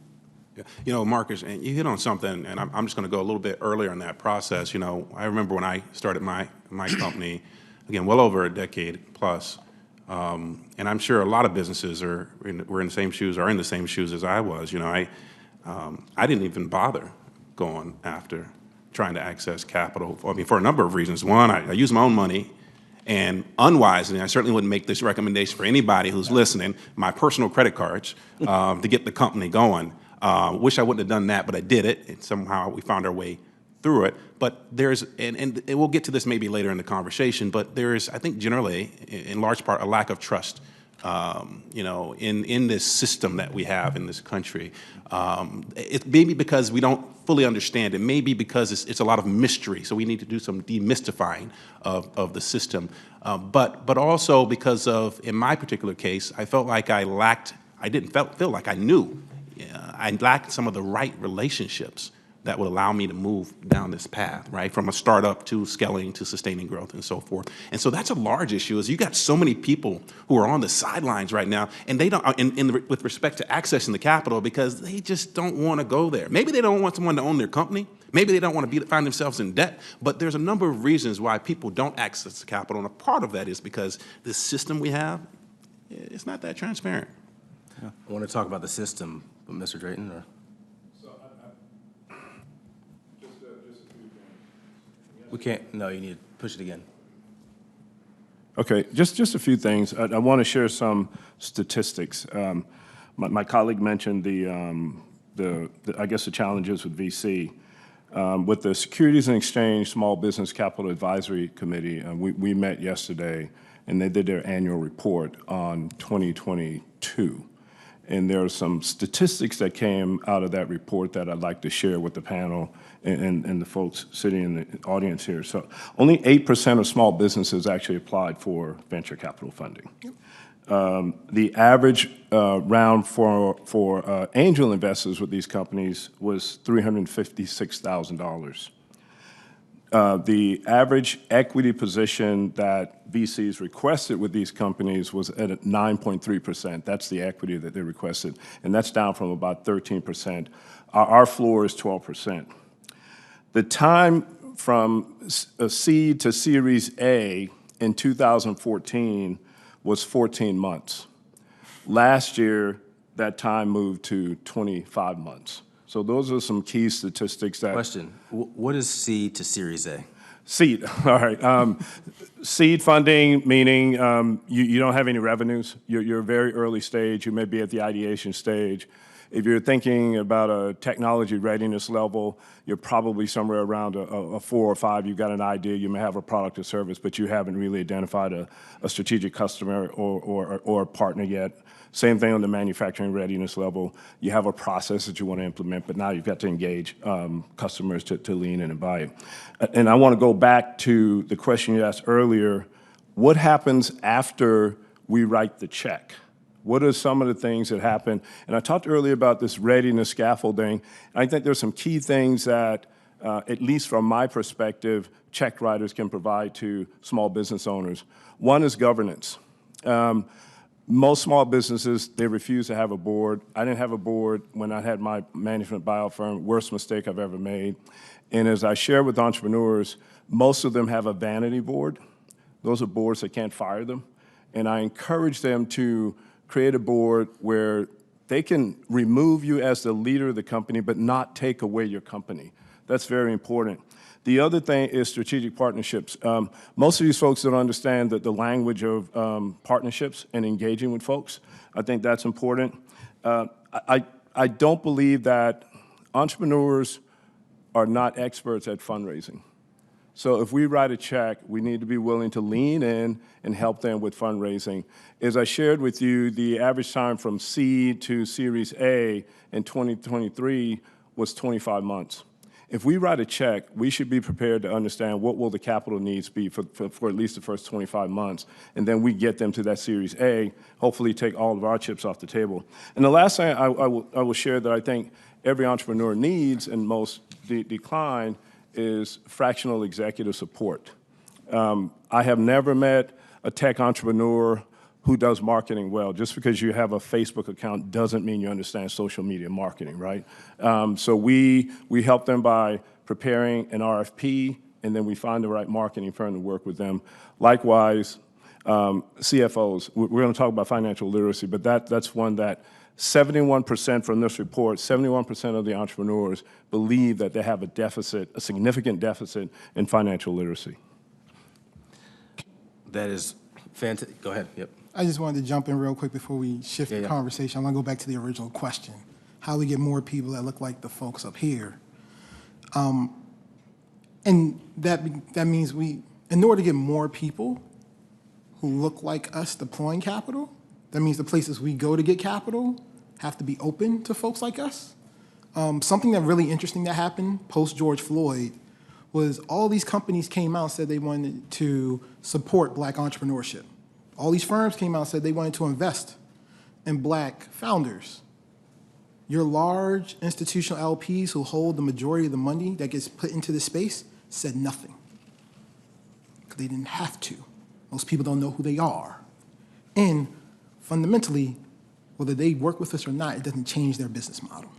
Speaker 9: Marcus, and you hit on something, and I'm just going to go a little bit earlier in that process. I remember when I started my company, again, well over a decade plus, and I'm sure a lot of businesses were in the same shoes, are in the same shoes as I was. I didn't even bother going after trying to access capital. I mean, for a number of reasons. One, I use my own money, and unwisely, I certainly wouldn't make this recommendation for anybody who's listening, my personal credit cards to get the company going. Wish I wouldn't have done that, but I did it, and somehow we found our way through it. But there's, and we'll get to this maybe later in the conversation, but there's, I think, generally, in large part, a lack of trust, in this system that we have in this country. It may be because we don't fully understand. It may be because it's a lot of mystery, so we need to do some demystifying of the system. But also because of, in my particular case, I felt like I didn't feel like I knew. I lacked some of the right relationships that would allow me to move down this path, right? From a startup to scaling to sustaining growth and so forth. And so that's a large issue, is you got so many people who are on the sidelines right now, and they don't, with respect to accessing the capital, because they just don't want to go there. Maybe they don't want someone to own their company. Maybe they don't want to find themselves in debt, but there's a number of reasons why people don't access the capital, and a part of that is because the system we have, it's not that transparent.
Speaker 3: I want to talk about the system, but Mr. Drayton, or? We can't, no, you need to push it again.
Speaker 5: Okay, just a few things. I want to share some statistics. My colleague mentioned I guess the challenges with VC. With the Securities and Exchange Small Business Capital Advisory Committee, we met yesterday, and they did their annual report on 2022. And there are some statistics that came out of that report that I'd like to share with the panel and the folks sitting in the audience here. So only 8% of small businesses actually applied for venture capital funding. The average round for angel investors with these companies was $356,000. The average equity position that VCs requested with these companies was at 9.3%. That's the equity that they requested, and that's down from about 13%. Our floor is 12%. The time from a seed to Series A in 2014 was 14 months. Last year, that time moved to 25 months. So those are some key statistics that...
Speaker 3: Question, what is seed to Series A?
Speaker 5: Seed, all right. Seed funding, meaning you don't have any revenues. You're very early stage. You may be at the ideation stage. If you're thinking about a technology readiness level, you're probably somewhere around a 4 or 5. You've got an idea. You may have a product or service, but you haven't really identified a strategic customer or a partner yet. Same thing on the manufacturing readiness level. You have a process that you want to implement, but now you've got to engage customers to lean in and buy it. And I want to go back to the question you asked earlier. What happens after we write the check? What are some of the things that happen? And I talked earlier about this readiness scaffolding. I think there's some key things that, at least from my perspective, check writers can provide to small business owners. One is governance. Most small businesses, they refuse to have a board. I didn't have a board when I had my management buyout firm, worst mistake I've ever made. And as I share with entrepreneurs, most of them have a vanity board. Those are boards that can't fire them. And I encourage them to create a board where they can remove you as the leader of the company, but not take away your company. That's very important. The other thing is strategic partnerships. Most of these folks don't understand the language of partnerships and engaging with folks. I think that's important. I don't believe that entrepreneurs are not experts at fundraising. So if we write a check, we need to be willing to lean in and help them with fundraising. As I shared with you, the average time from seed to Series A in 2023 was 25 months. If we write a check, we should be prepared to understand what will the capital needs be for at least the first 25 months, and then we get them to that Series A, hopefully take all of our chips off the table. And the last thing I will share that I think every entrepreneur needs and most decline is fractional executive support. I have never met a tech entrepreneur who does marketing well. Just because you have a Facebook account doesn't mean you understand social media marketing, right? So we help them by preparing an RFP, and then we find the right marketing firm to work with them. Likewise, CFOs, we're gonna talk about financial literacy, but that's one that 71% from this report, 71% of the entrepreneurs believe that they have a deficit, a significant deficit in financial literacy.
Speaker 3: That is fantastic. Go ahead. Yep.
Speaker 6: I just wanted to jump in real quick before we shift the conversation. I want to go back to the original question. How do we get more people that look like the folks up here? And that means in order to get more people who look like us deploying capital, that means the places we go to get capital have to be open to folks like us. Something that really interesting that happened post George Floyd was all these companies came out and said they wanted to support Black entrepreneurship. All these firms came out and said they wanted to invest in Black founders. Your large institutional LPs who hold the majority of the money that gets put into this space said nothing, because they didn't have to. Most people don't know who they are. And fundamentally, whether they work with us or not, it doesn't change their business model.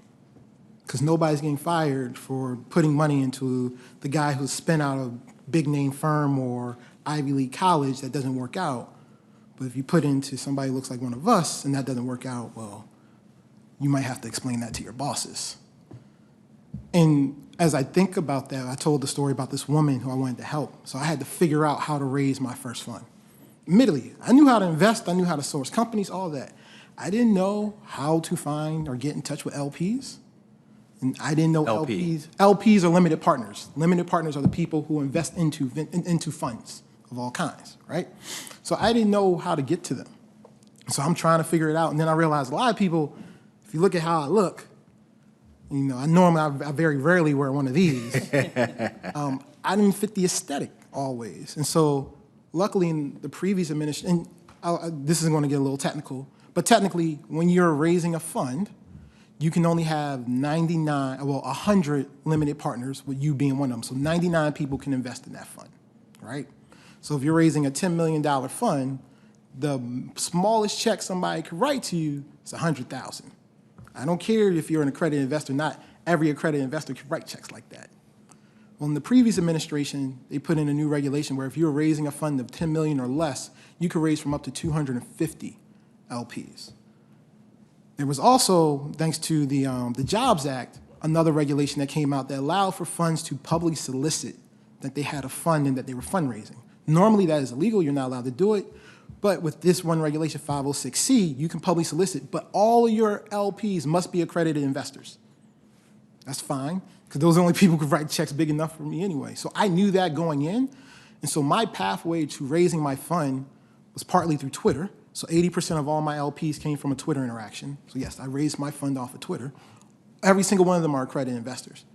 Speaker 6: Because nobody's getting fired for putting money into the guy who's spent out a big name firm or Ivy League college that doesn't work out. But if you put into somebody who looks like one of us and that doesn't work out, well, you might have to explain that to your bosses. And as I think about that, I told the story about this woman who I wanted to help. So I had to figure out how to raise my first fund. Admittedly, I knew how to invest, I knew how to source companies, all that. I didn't know how to find or get in touch with LPs. And I didn't know LPs. LPs are limited partners. Limited partners are the people who invest into funds of all kinds, right? So I didn't know how to get to them. So I'm trying to figure it out. And then I realized a lot of people, if you look at how I look, you know, I very rarely wear one of these. I didn't fit the aesthetic always. And so luckily in the previous administration, and this is going to get a little technical, but technically when you're raising a fund, you can only have 100 limited partners, with you being one of them. So 99 people can invest in that fund, right? So if you're raising a $10 million fund, the smallest check somebody could write to you is $100,000. I don't care if you're an accredited investor, not every accredited investor can write checks like that. Well, in the previous administration, they put in a new regulation where if you're raising a fund of $10 million or less, you could raise from up to 250 LPs. There was also, thanks to the Jobs Act, another regulation that came out that allowed for funds to publicly solicit that they had a fund and that they were fundraising. Normally, that is illegal. You're not allowed to do it. But with this one regulation, 506C, you can publicly solicit, but all of your LPs must be accredited investors. That's fine, because those are the only people who could write checks big enough for me anyway. So I knew that going in. And so my pathway to raising my fund was partly through Twitter. So 80% of all my LPs came from a Twitter interaction. So yes, I raised my fund off of Twitter. Every single one of them are accredited investors.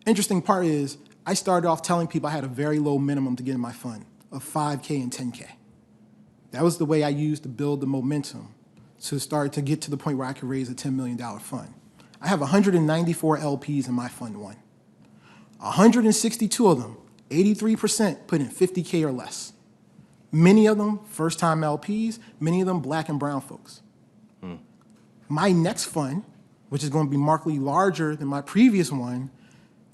Speaker 6: Interesting part is I started off telling people I had a very low minimum to get in my fund of 5K and 10K. That was the way I used to build the momentum to start to get to the point where I could raise a $10 million fund. I have 194 LPs in my fund one. 162 of them, 83%, put in 50K or less. Many of them first-time LPs, many of them black and brown folks. My next fund, which is going to be markedly larger than my previous one,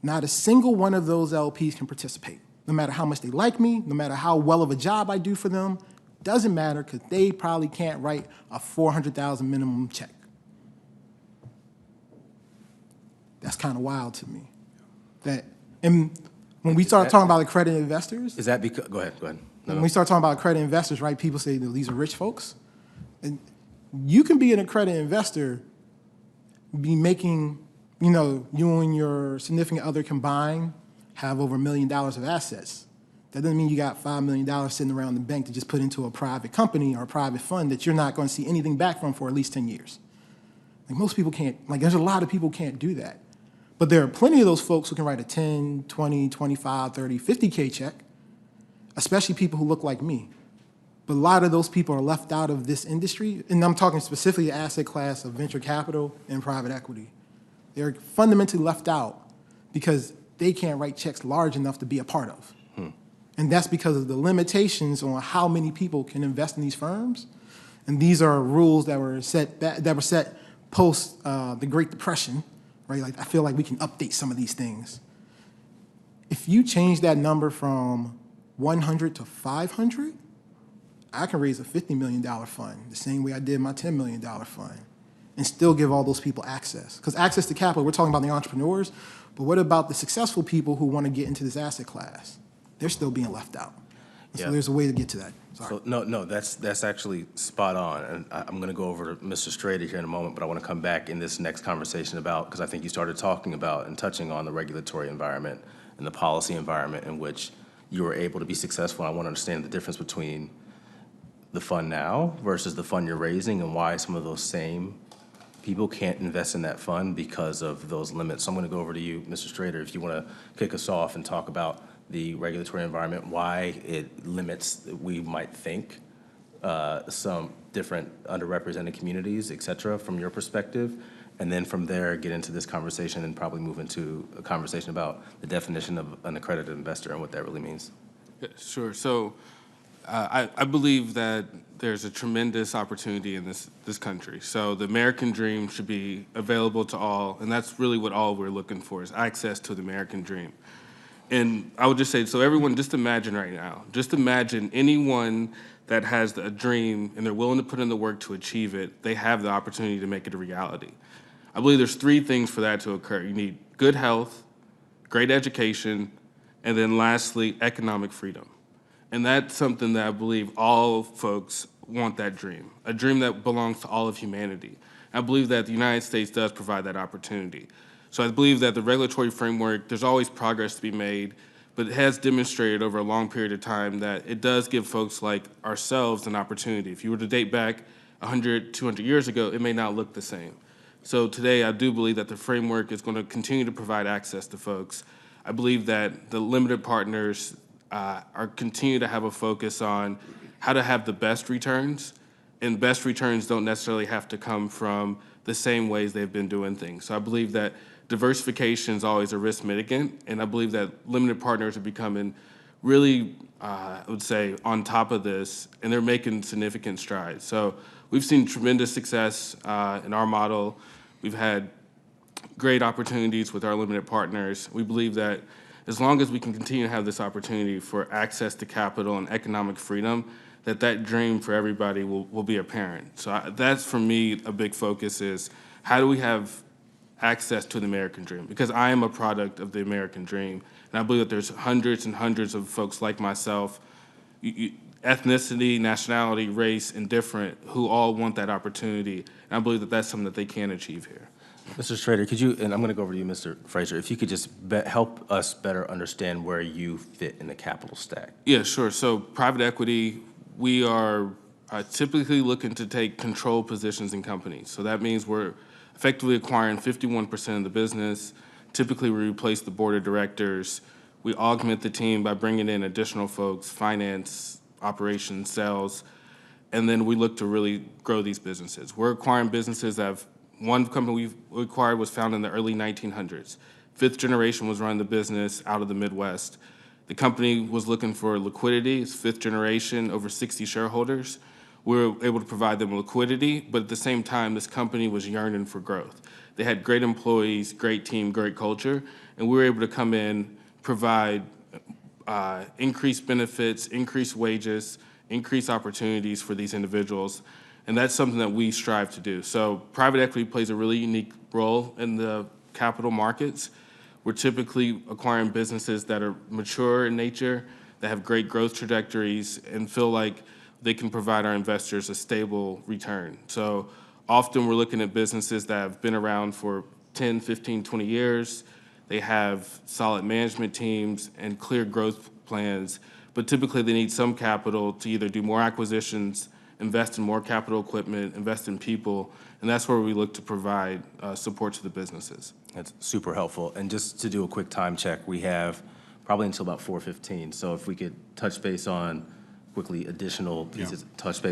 Speaker 6: not a single one of those LPs can participate. No matter how much they like me, no matter how well of a job I do for them, doesn't matter because they probably can't write a $400,000 minimum check. That's kind of wild to me. And when we start talking about accredited investors,
Speaker 3: Is that because, go ahead. No,
Speaker 6: when
Speaker 3: no.
Speaker 6: we start talking about accredited investors, right, people say these are rich folks. And you can be an accredited investor, be making, you and your significant other combined have over $1 million of assets. That doesn't mean you got $5 million sitting around the bank to just put into a private company or a private fund that you're not going to see anything back from for at least 10 years. Like most people can't, there's a lot of people who can't do that. But there are plenty of those folks who can write a 10, 20, 25, 30, 50K check, especially people who look like me. But a lot of those people are left out of this industry, and I'm talking specifically the asset class of venture capital and private equity. They're fundamentally left out because they can't write checks large enough to be a part of. And that's because of the limitations on how many people can invest in these firms. And these are rules that were set post the Great Depression, right? Like I feel like we can update some of these things. If you change that number from 100 to 500, I can raise a $50 million fund the same way I did my $10 million fund and still give all those people access. Because access to capital, we're talking about the entrepreneurs, but what about the successful people who want to get into this asset class? They're still being left out. And so there's a way to get to that. Sorry.
Speaker 3: So, no, that's actually spot on. And I'm going to go over to Mr. Strader here in a moment, but I want to come back in this next conversation about, because I think you started talking about and touching on the regulatory environment and the policy environment in which you were able to be successful. I want to understand the difference between the fund now versus the fund you're raising and why some of those same people can't invest in that fund because of those limits. So I'm going to go over to you, Mr. Strader, if you want to kick us off and talk about the regulatory environment, why it limits, we might think, some different underrepresented communities, et cetera, from your perspective. And then from there, get into this conversation and probably move into a conversation about the definition of an accredited investor and what that really means.
Speaker 8: Yeah, sure. So I believe that there's a tremendous opportunity in this country. So the American dream should be available to all, and that's really what all we're looking for is access to the American dream. And I would just say, so everyone, just imagine right now, just imagine anyone that has a dream and they're willing to put in the work to achieve it, they have the opportunity to make it a reality. I believe there's three things for that to occur. You need good health, great education, and then lastly, economic freedom. And that's something that I believe all folks want, that dream, a dream that belongs to all of humanity. I believe that the United States does provide that opportunity. So I believe that the regulatory framework, there's always progress to be made, but it has demonstrated over a long period of time that it does give folks like ourselves an opportunity. If you were to date back 100, 200 years ago, it may not look the same. So today, I do believe that the framework is going to continue to provide access to folks. I believe that the limited partners are continue to have a focus on how to have the best returns, and best returns don't necessarily have to come from the same ways they've been doing things. So I believe that diversification is always a risk mitigant, and I believe that limited partners are becoming really, I would say, on top of this, and they're making significant strides. So we've seen tremendous success in our model. We've had great opportunities with our limited partners. We believe that as long as we can continue to have this opportunity for access to capital and economic freedom, that dream for everybody will be apparent. So that's, for me, a big focus is how do we have access to the American dream, because I am a product of the American dream. And I believe that there's hundreds and hundreds of folks like myself, ethnicity, nationality, race, and different, who all want that opportunity. And I believe that that's something that they can achieve here.
Speaker 3: Mr. Strader, could you, and I'm going to go over to you, Mr. Frazier, if you could just help us better understand where you fit in the capital stack.
Speaker 8: Yeah, sure. So private equity, we are typically looking to take control positions in companies. So that means we're effectively acquiring 51% of the business. Typically, we replace the board of directors. We augment the team by bringing in additional folks, finance, operations, sales, and then we look to really grow these businesses. We're acquiring businesses that have, one company we acquired was founded in the early 1900s. Fifth generation was running the business out of the Midwest. The company was looking for liquidity. It's fifth generation, over 60 shareholders. We were able to provide them liquidity, but at the same time, this company was yearning for growth. They had great employees, great team, great culture, and we were able to come in, provide increased benefits, increased wages, increased opportunities for these individuals, and that's something that we strive to do. So private equity plays a really unique role in the capital markets. We're typically acquiring businesses that are mature in nature, that have great growth trajectories, and feel like they can provide our investors a stable return. So often we're looking at businesses that have been around for 10, 15, 20 years. They have solid management teams and clear growth plans, but typically they need some capital to either do more acquisitions, invest in more capital equipment, invest in people, and that's where we look to provide support to the businesses.
Speaker 3: That's super helpful. And just to do a quick time check, we have probably until about 4:15. So if we could touch base on quickly additional pieces, touch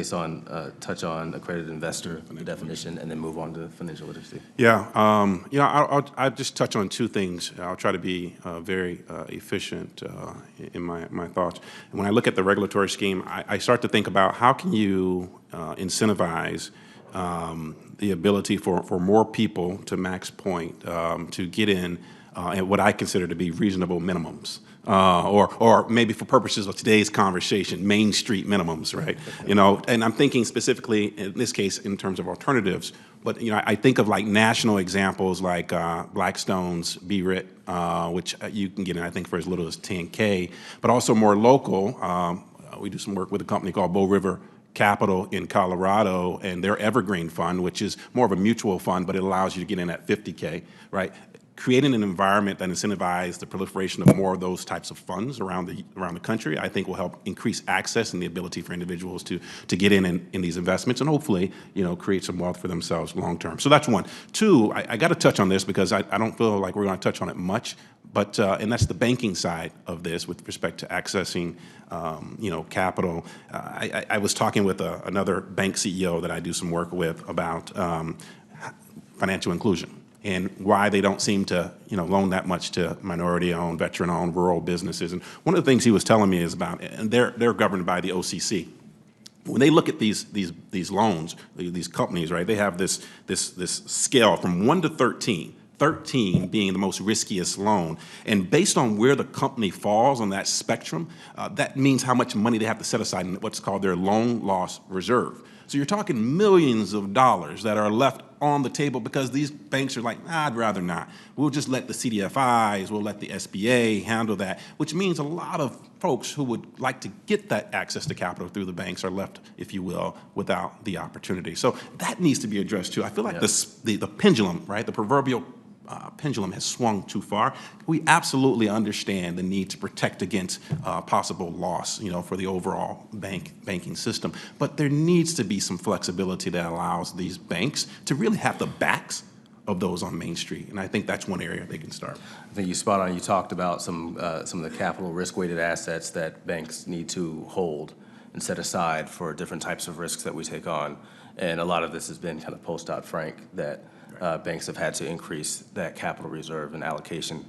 Speaker 3: on accredited investor, the definition, and then move on to financial literacy.
Speaker 9: Yeah, I'll just touch on two things. I'll try to be very efficient in my thoughts. And when I look at the regulatory scheme, I start to think about how can you incentivize the ability for more people, to Mac's point, to get in at what I consider to be reasonable minimums. Or maybe for purposes of today's conversation, Main Street minimums, right? And I'm thinking specifically in this case in terms of alternatives, but I think of like national examples like Blackstone's BRIT, which you can get in I think for as little as 10K, but also more local. We do some work with a company called Bow River Capital in Colorado and their Evergreen Fund, which is more of a mutual fund, but it allows you to get in at 50K, right? Creating an environment that incentivizes the proliferation of more of those types of funds around the country, I think will help increase access and the ability for individuals to get in these investments and hopefully, create some wealth for themselves long term. So that's one. Two, I got to touch on this because I don't feel like we're going to touch on it much, but and that's the banking side of this with respect to accessing, capital. I was talking with another bank CEO that I do some work with about financial inclusion and why they don't seem to, loan that much to minority-owned, veteran-owned, rural businesses. And one of the things he was telling me is about, and they're governed by the OCC. When they look at these loans, these companies, right? They have this scale from 1 to 13. 13 being the most riskiest loan. And based on where the company falls on that spectrum, that means how much money they have to set aside in what's called their loan loss reserve. So you're talking millions of dollars that are left on the table because these banks are like, I'd rather not. We'll just let the CDFIs, we'll let the SBA handle that, which means a lot of folks who would like to get that access to capital through the banks are left, if you will, without the opportunity. So that needs to be addressed too. I feel like the pendulum, right, the proverbial pendulum has swung too far. We absolutely understand the need to protect against possible loss, for the overall banking system. But there needs to be some flexibility that allows these banks to really have the backs of those on Main Street, and I think that's one area they can start.
Speaker 3: I think you spot on. You talked about some of the capital risk-weighted assets that banks need to hold and set aside for different types of risks that we take on, and a lot of this has been kind of post-Dodd-Frank that banks have had to increase that capital reserve and allocation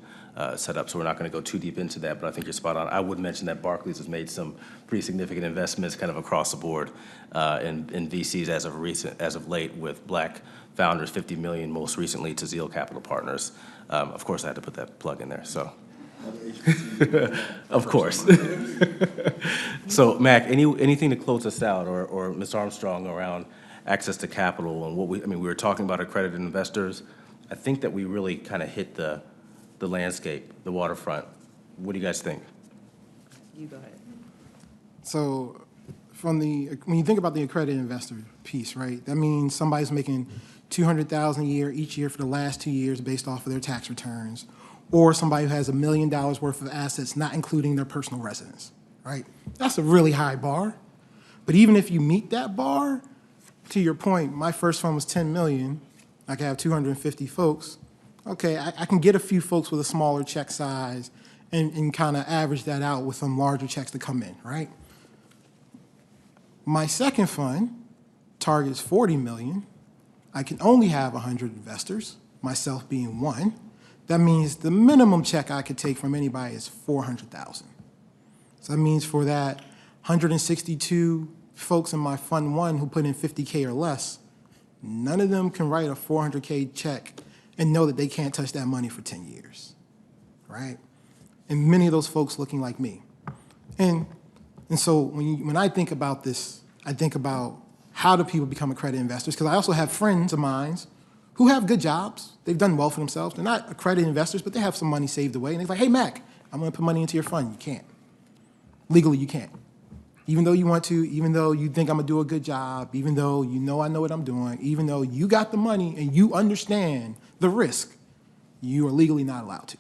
Speaker 3: set up. So we're not going to go too deep into that, but I think you're spot on. I would mention that Barclays has made some pretty significant investments kind of across the board in VCs as of late, with Black founders, $50 million most recently to Zeal Capital Partners. Of course, I had to put that plug in there. So, of course. So, Mac, anything to close us out, or Ms. Armstrong, around access to capital and we were talking about accredited investors. I think that we really kind of hit the landscape, the waterfront. What do you guys think?
Speaker 7: You go ahead.
Speaker 6: So when you think about the accredited investor piece, right, that means somebody's making $200,000 a year each year for the last 2 years based off of their tax returns, or somebody who has $1 million worth of assets, not including their personal residence, right? That's a really high bar. But even if you meet that bar, to your point, my first fund was $10 million. I could have 250 folks. Okay, I can get a few folks with a smaller check size and kind of average that out with some larger checks to come in, right? My second fund targets 40 million. I can only have 100 investors, myself being one. That means the minimum check I could take from anybody is 400,000. So that means for that 162 folks in my fund one who put in 50K or less, none of them can write a 400K check and know that they can't touch that money for 10 years, right? And many of those folks looking like me. And so when I think about this, I think about how do people become accredited investors? Because I also have friends of mine who have good jobs. They've done well for themselves. They're not accredited investors, but they have some money saved away. And they're like, hey, Mac, I'm going to put money into your fund. You can't. Legally, you can't. Even though you want to, even though you think I'm going to do a good job, even though you know I know what I'm doing, even though you got the money and you understand the risk, you are legally not allowed to.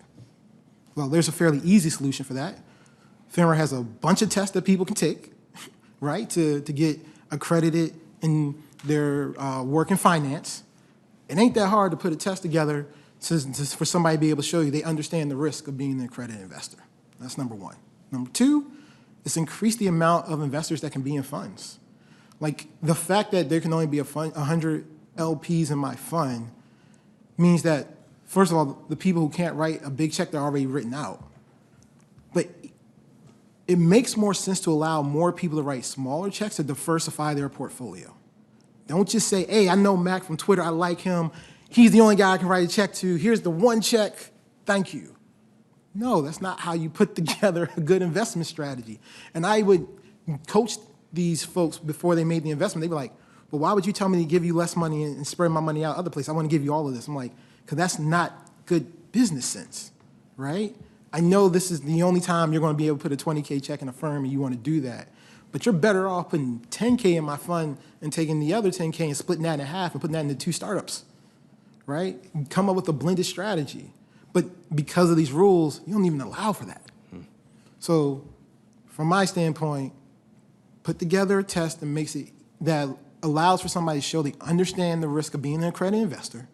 Speaker 6: Well, there's a fairly easy solution for that. FINRA has a bunch of tests that people can take, right, to get accredited in their work in finance. It ain't that hard to put a test together for somebody to be able to show you they understand the risk of being an accredited investor. That's number one. Number two is increase the amount of investors that can be in funds. Like the fact that there can only be 100 LPs in my fund means that, first of all, the people who can't write a big check, they're already written out. But it makes more sense to allow more people to write smaller checks to diversify their portfolio. Don't just say, hey, I know Mac from Twitter, I like him. He's the only guy I can write a check to. Here's the one check, thank you. No, that's not how you put together a good investment strategy. And I would coach these folks before they made the investment. They'd be like, well, why would you tell me to give you less money and spread my money out other places? I want to give you all of this. I'm like, because that's not good business sense, right? I know this is the only time you're going to be able to put a 20K check in a firm and you want to do that. But you're better off putting 10K in my fund and taking the other 10K and splitting that in half and putting that into 2 startups, right? Come up with a blended strategy. But because of these rules, you don't even allow for that. So from my standpoint, put together a test that makes it, that allows for somebody to show they understand the risk of being an accredited investor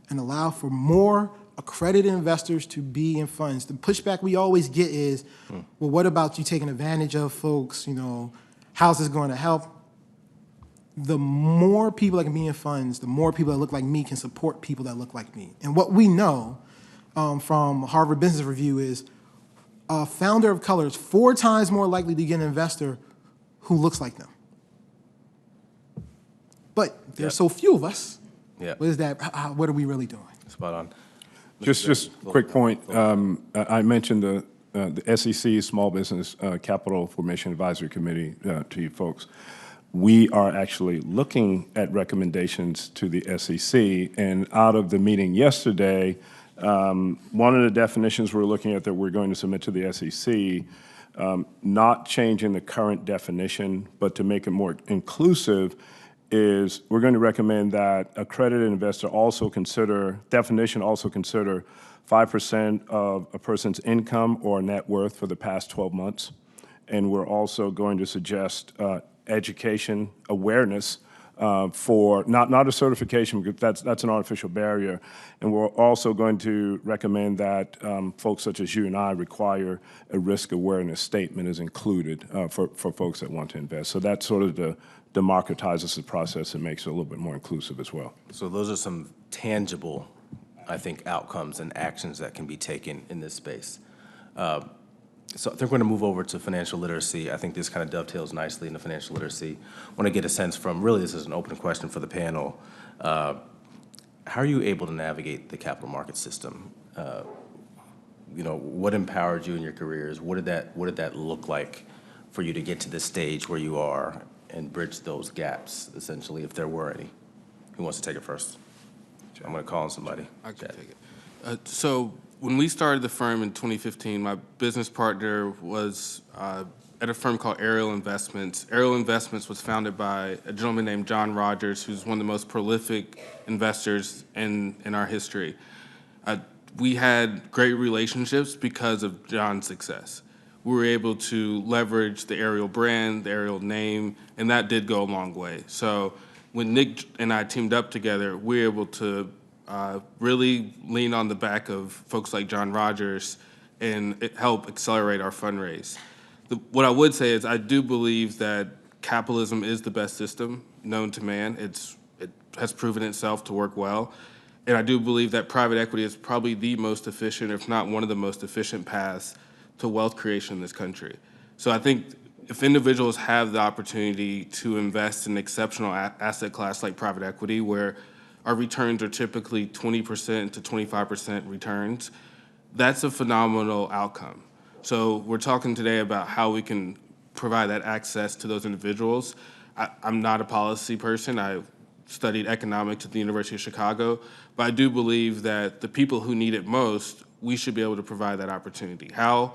Speaker 6: and allow for more accredited investors to be in funds. The pushback we always get is, well, what about you taking advantage of folks? You know, how's this going to help? The more people that can be in funds, the more people that look like me can support people that look like me. And what we know from Harvard Business Review is a founder of color is 4 times more likely to get an investor who looks like them. But there's so few of us.
Speaker 3: Yep.
Speaker 6: What is that? What are we really doing?
Speaker 3: Spot on.
Speaker 5: Just quick point. I mentioned the SEC Small Business Capital Formation Advisory Committee to you folks. We are actually looking at recommendations to the SEC, and out of the meeting yesterday, one of the definitions we're looking at that we're going to submit to the SEC, not changing the current definition, but to make it more inclusive, is we're going to recommend that accredited investor also consider 5% of a person's income or net worth for the past 12 months. And we're also going to suggest education awareness for not a certification, because that's an artificial barrier. And we're also going to recommend that folks such as you and I require a risk awareness statement is included for folks that want to invest. So that's sort of democratizes the process and makes it a little bit more inclusive as well.
Speaker 3: So those are some tangible, I think, outcomes and actions that can be taken in this space. So I think we're going to move over to financial literacy. I think this kind of dovetails nicely into financial literacy. I want to get a sense from, really this is an open question for the panel. How are you able to navigate the capital market system? You know, what empowered you in your careers? What did that look like for you to get to this stage where you are and bridge those gaps, essentially, if there were any? Who wants to take it first? I'm going to call on somebody.
Speaker 8: I can take it. So when we started the firm in 2015, my business partner was at a firm called Ariel Investments. Ariel Investments was founded by a gentleman named John Rogers, who's one of the most prolific investors in our history. We had great relationships because of John's success. We were able to leverage the Ariel brand, the Ariel name, and that did go a long way. So when Nick and I teamed up together, we were able to really lean on the back of folks like John Rogers and help accelerate our fundraise. What I would say is I do believe that capitalism is the best system known to man. It has proven itself to work well. And I do believe that private equity is probably the most efficient, if not one of the most efficient paths to wealth creation in this country. So I think if individuals have the opportunity to invest in an exceptional asset class like private equity, where our returns are typically 20% to 25% returns, that's a phenomenal outcome. So we're talking today about how we can provide that access to those individuals. I'm not a policy person. I studied economics at the University of Chicago, but I do believe that the people who need it most, we should be able to provide that opportunity. How?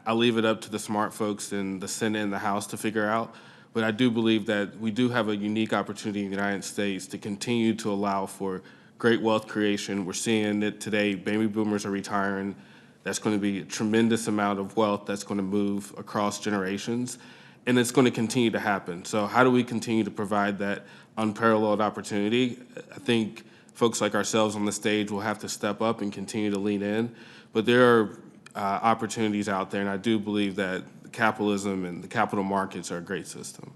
Speaker 8: I'll leave it up to the smart folks in the Senate and the House to figure out, but I do believe that we do have a unique opportunity in the United States to continue to allow for great wealth creation. We're seeing it today, baby boomers are retiring. That's going to be a tremendous amount of wealth that's going to move across generations, and it's going to continue to happen. So how do we continue to provide that unparalleled opportunity? I think folks like ourselves on the stage will have to step up and continue to lean in, but there are opportunities out there, and I do believe that capitalism and the capital markets are a great system.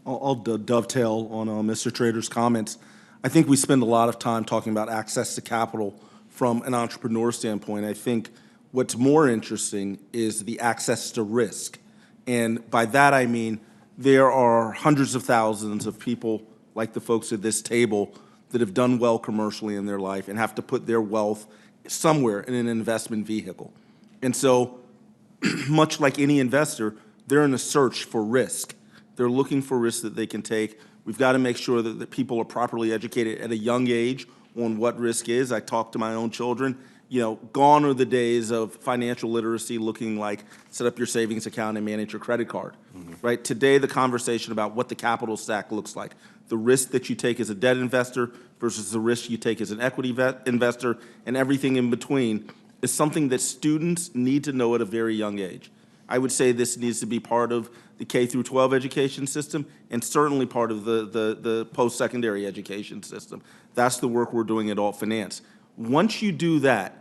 Speaker 4: I'll dovetail on Mr. Trader's comments. I think we spend a lot of time talking about access to capital from an entrepreneur standpoint. I think what's more interesting is the access to risk. And by that I mean there are hundreds of thousands of people like the folks at this table that have done well commercially in their life and have to put their wealth somewhere in an investment vehicle. And so, much like any investor, they're in a search for risk. They're looking for risks that they can take. We've got to make sure that people are properly educated at a young age on what risk is. I talk to my own children. You know, gone are the days of financial literacy looking like set up your savings account and manage your credit card, right? Today, the conversation about what the capital stack looks like, the risk that you take as a debt investor versus the risk you take as an equity investor, and everything in between is something that students need to know at a very young age. I would say this needs to be part of the K through 12 education system and certainly part of the post-secondary education system. That's the work we're doing at Alt Finance. Once you do that,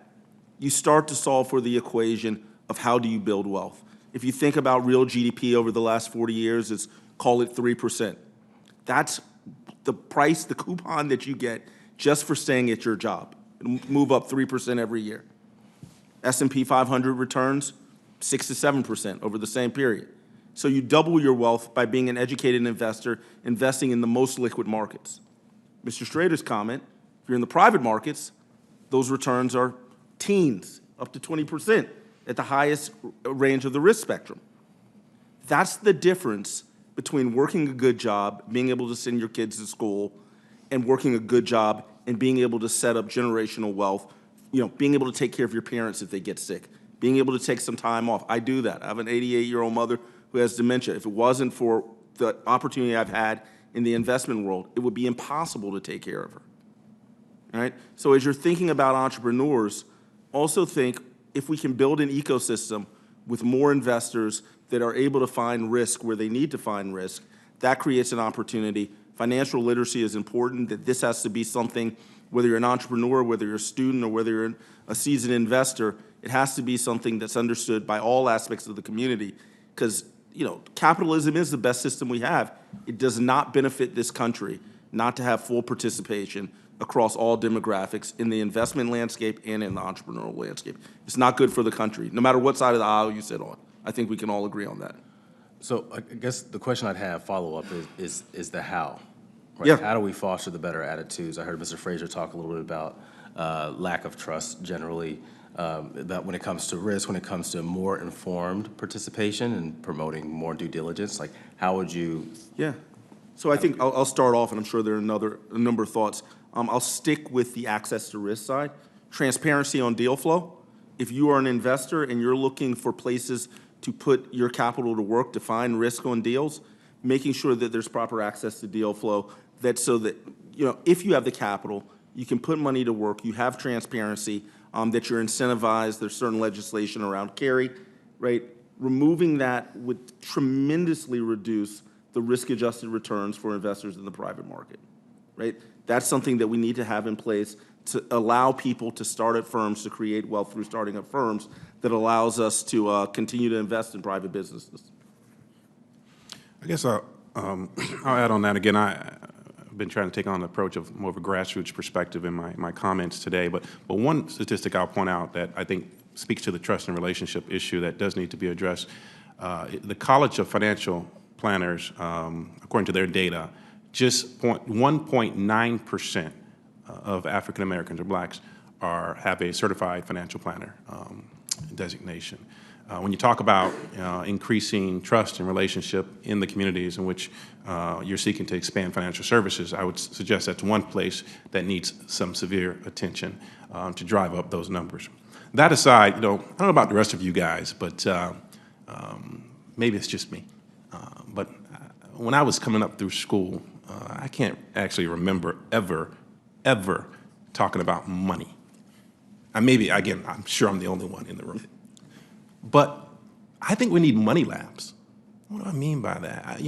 Speaker 4: you start to solve for the equation of how do you build wealth. If you think about real GDP over the last 40 years, it's call it 3%. That's the price, the coupon that you get just for staying at your job. It'll move up 3% every year. S&P 500 returns 6 to 7% over the same period. So you double your wealth by being an educated investor, investing in the most liquid markets. Mr. Strader's comment, if you're in the private markets, those returns are teens, up to 20% at the highest range of the risk spectrum. That's the difference between working a good job, being able to send your kids to school, and working a good job and being able to set up generational wealth, you know, being able to take care of your parents if they get sick, being able to take some time off. I do that. I have an 88-year-old mother who has dementia. If it wasn't for the opportunity I've had in the investment world, it would be impossible to take care of her, all right? So as you're thinking about entrepreneurs, also think if we can build an ecosystem with more investors that are able to find risk where they need to find risk, that creates an opportunity. Financial literacy is important, that this has to be something, whether you're an entrepreneur, whether you're a student, or whether you're a seasoned investor, it has to be something that's understood by all aspects of the community. Because, you know, capitalism is the best system we have. It does not benefit this country not to have full participation across all demographics in the investment landscape and in the entrepreneurial landscape. It's not good for the country, no matter what side of the aisle you sit on. I think we can all agree on that.
Speaker 3: So I guess the question I'd have follow-up is the how. Right?
Speaker 4: Yeah.
Speaker 3: How do we foster the better attitudes? I heard Mr. Fraser talk a little bit about lack of trust generally, about when it comes to risk, when it comes to more informed participation and promoting more due diligence. Like, how would you?
Speaker 4: Yeah. So I think I'll start off, and I'm sure there are a number of thoughts. I'll stick with the access to risk side. Transparency on deal flow. If you are an investor and you're looking for places to put your capital to work, to find risk on deals, making sure that there's proper access to deal flow, that so that, if you have the capital, you can put money to work, you have transparency, that you're incentivized, there's certain legislation around carry, right? Removing that would tremendously reduce the risk-adjusted returns for investors in the private market, right? That's something that we need to have in place to allow people to start at firms, to create wealth through starting at firms, that allows us to continue to invest in private businesses.
Speaker 9: I guess I'll add on that again. I've been trying to take on the approach of more of a grassroots perspective in my comments today. But one statistic I'll point out that I think speaks to the trust and relationship issue that does need to be addressed. The College of Financial Planners, according to their data, just 1.9% of African Americans or blacks have a certified financial planner designation. When you talk about increasing trust and relationship in the communities in which you're seeking to expand financial services, I would suggest that's one place that needs some severe attention to drive up those numbers. That aside, I don't know about the rest of you guys, but maybe it's just me. But when I was coming up through school, I can't actually remember ever talking about money. Maybe, again, I'm sure I'm the only one in the room. But I think we need money labs. What do I mean by that?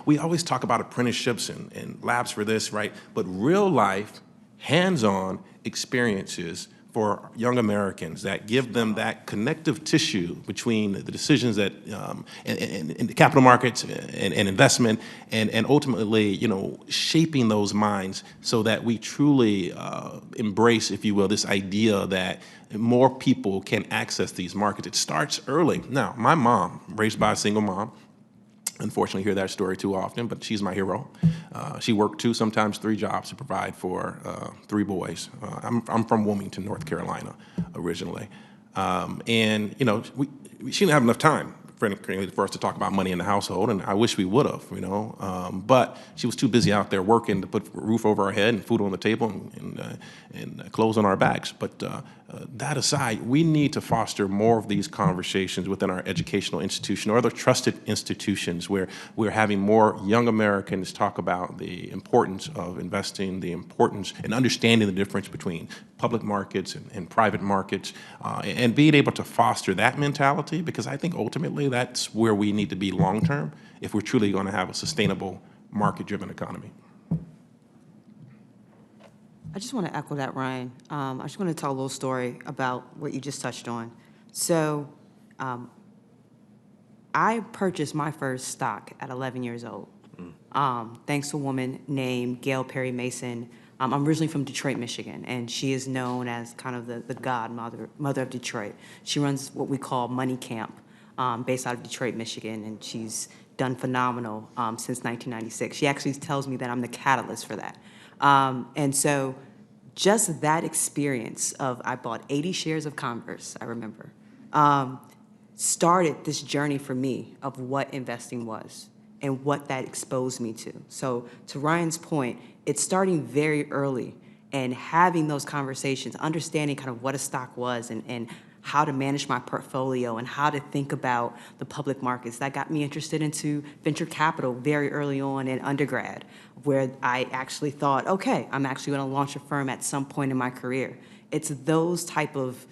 Speaker 9: We always talk about apprenticeships and labs for this, right? But real life, hands-on experiences for young Americans that give them that connective tissue between the decisions that in the capital markets and investment and ultimately, shaping those minds so that we truly embrace, if you will, this idea that more people can access these markets. It starts early. Now, my mom, raised by a single mom, unfortunately hear that story too often, but she's my hero. She worked 2, sometimes 3 jobs to provide for 3 boys. I'm from Wilmington, North Carolina, originally. And, she didn't have enough time, frankly, for us to talk about money in the household, and I wish we would have, but she was too busy out there working to put a roof over our head and food on the table and clothes on our backs. But that aside, we need to foster more of these conversations within our educational institution or other trusted institutions where we're having more young Americans talk about the importance of investing, the importance and understanding the difference between public markets and private markets, and being able to foster that mentality, because I think ultimately that's where we need to be long-term if we're truly going to have a sustainable market-driven economy.
Speaker 7: I just want to echo that, Ryan. I just want to tell a little story about what you just touched on. So I purchased my first stock at 11 years old, thanks to a woman named Gail Perry Mason. I'm originally from Detroit, Michigan, and she is known as kind of the godmother of Detroit. She runs what we call Money Camp, based out of Detroit, Michigan, and she's done phenomenal since 1996. She actually tells me that I'm the catalyst for that. And so just that experience of, I bought 80 shares of Converse, I remember, started this journey for me of what investing was and what that exposed me to. So to Ryan's point, it's starting very early and having those conversations, understanding kind of what a stock was and how to manage my portfolio and how to think about the public markets. That got me interested into venture capital very early on in undergrad, where I actually thought, okay, I'm actually gonna launch a firm at some point in my career. It's those type of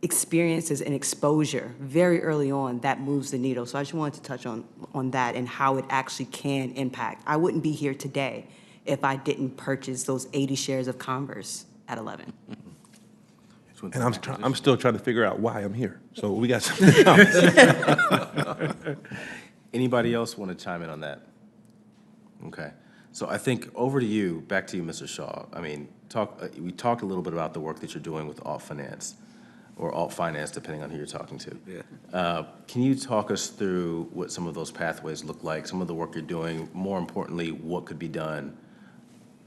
Speaker 7: experiences and exposure very early on that moves the needle. So I just wanted to touch on that and how it actually can impact. I wouldn't be here today if I didn't purchase those 80 shares of Converse at 11.
Speaker 9: And I'm still trying to figure out why I'm here. So we got something else.
Speaker 3: Anybody else want to chime in on that? Okay. So I think over to you, back to you, Mr. Shaw. I mean, we talked a little bit about the work that you're doing with alt finance, or alt finance, depending on who you're talking to. Yeah. Can you talk us through what some of those pathways look like, some of the work you're doing, more importantly, what could be done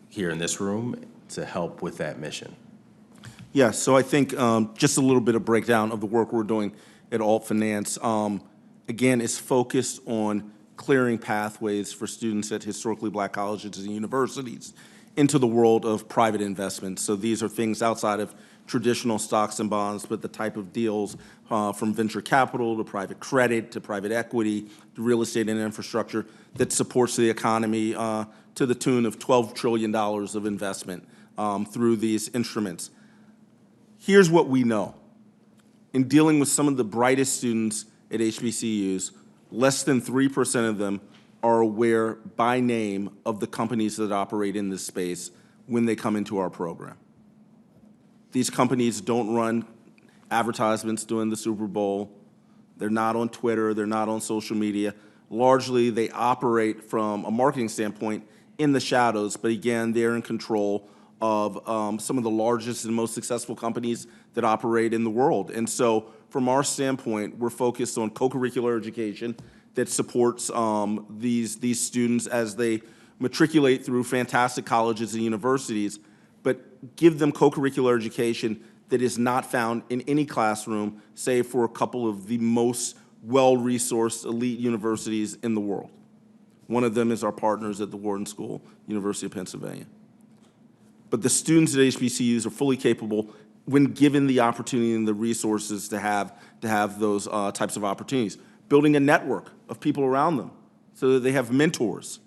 Speaker 3: here in this room to help with that mission?
Speaker 4: Yeah, so I think just a little bit of breakdown of the work we're doing at Alt Finance. Again, it's focused on clearing pathways for students at historically black colleges and universities into the world of private investments. So these are things outside of traditional stocks and bonds, but the type of deals from venture capital to private credit to private equity to real estate and infrastructure that supports the economy to the tune of $12 trillion of investment through these instruments. Here's what we know. In dealing with some of the brightest students at HBCUs, less than 3% of them are aware by name of the companies that operate in this space when they come into our program. These companies don't run advertisements during the Super Bowl. They're not on Twitter. They're not on social media. Largely, they operate from a marketing standpoint in the shadows, but again, they're in control of some of the largest and most successful companies that operate in the world. And so from our standpoint, we're focused on co-curricular education that supports these students as they matriculate through fantastic colleges and universities, but give them co-curricular education that is not found in any classroom, save for a couple of the most well-resourced elite universities in the world. One of them is our partners at the Wharton School, University of Pennsylvania. But the students at HBCUs are fully capable when given the opportunity and the resources to have those types of opportunities. Building a network of people around them so that they have mentors,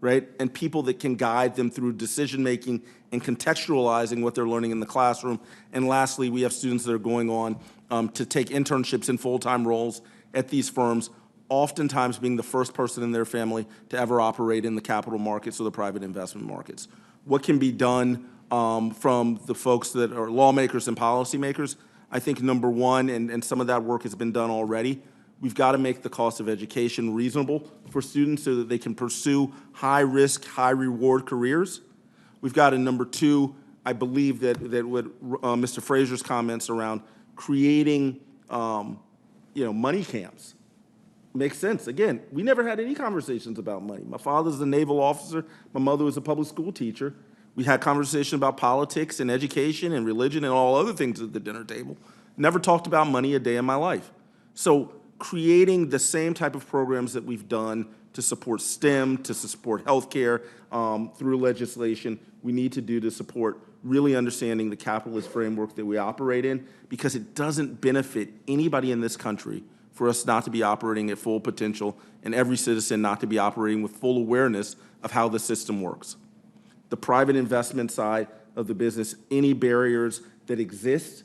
Speaker 4: right? And people that can guide them through decision-making and contextualizing what they're learning in the classroom. And lastly, we have students that are going on to take internships in full-time roles at these firms, oftentimes being the first person in their family to ever operate in the capital markets or the private investment markets. What can be done from the folks that are lawmakers and policymakers? I think number one, and some of that work has been done already, we've got to make the cost of education reasonable for students so that they can pursue high-risk, high-reward careers. We've got to, number two, I believe that what Mr. Frazier's comments around creating money camps makes sense. Again, we never had any conversations about money. My father's a naval officer. My mother was a public school teacher. We had conversation about politics and education and religion and all other things at the dinner table. Never talked about money a day in my life. So creating the same type of programs that we've done to support STEM, to support healthcare through legislation, we need to do to support really understanding the capitalist framework that we operate in, because it doesn't benefit anybody in this country for us not to be operating at full potential and every citizen not to be operating with full awareness of how the system works. The private investment side of the business, any barriers that exist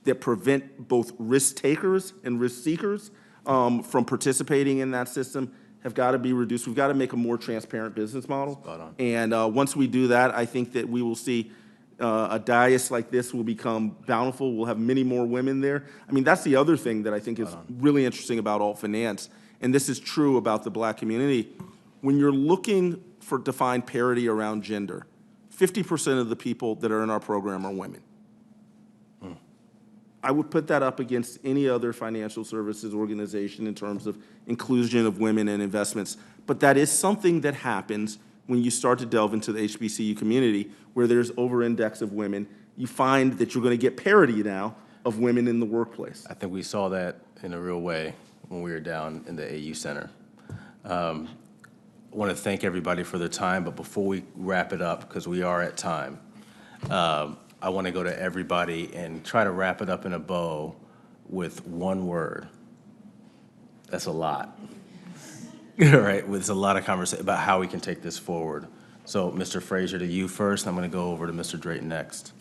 Speaker 4: that prevent both risk takers and risk seekers from participating in that system have got to be reduced. We've got to make a more transparent business model. And once we do that, I think that we will see a dais like this will become bountiful. We'll have many more women there. I mean, that's the other thing that I think is really interesting about alt finance, and this is true about the Black community. When you're looking to find parity around gender, 50% of the people that are in our program are women. I would put that up against any other financial services organization in terms of inclusion of women in investments. But that is something that happens when you start to delve into the HBCU community where there's over-index of women. You find that you're going to get parity now of women in the workplace.
Speaker 3: I think we saw that in a real way when we were down in the AU Center. I want to thank everybody for their time, but before we wrap it up, because we are at time, I want to go to everybody and try to wrap it up in a bow with one word. That's a lot. All right, it's a lot of conversation about how we can take this forward. So, Mr. Frazier, to you first. I'm going to go over to Mr. Drayton next.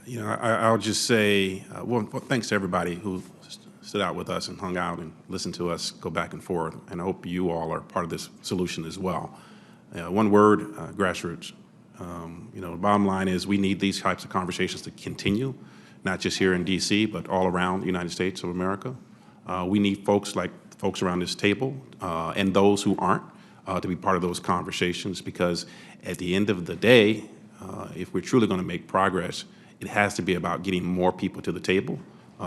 Speaker 9: You know, I'll just say, well, thanks to everybody who stood out with us and hung out and listened to us go back and forth. And I hope you all are part of this solution as well. One word, grassroots. The bottom line is we need these types of conversations to continue, not just here in D.C., but all around the United States of America. We need folks like folks around this table and those who aren't to be part of those conversations, because at the end of the day, if we're truly going to make progress, it has to be about getting more people to the table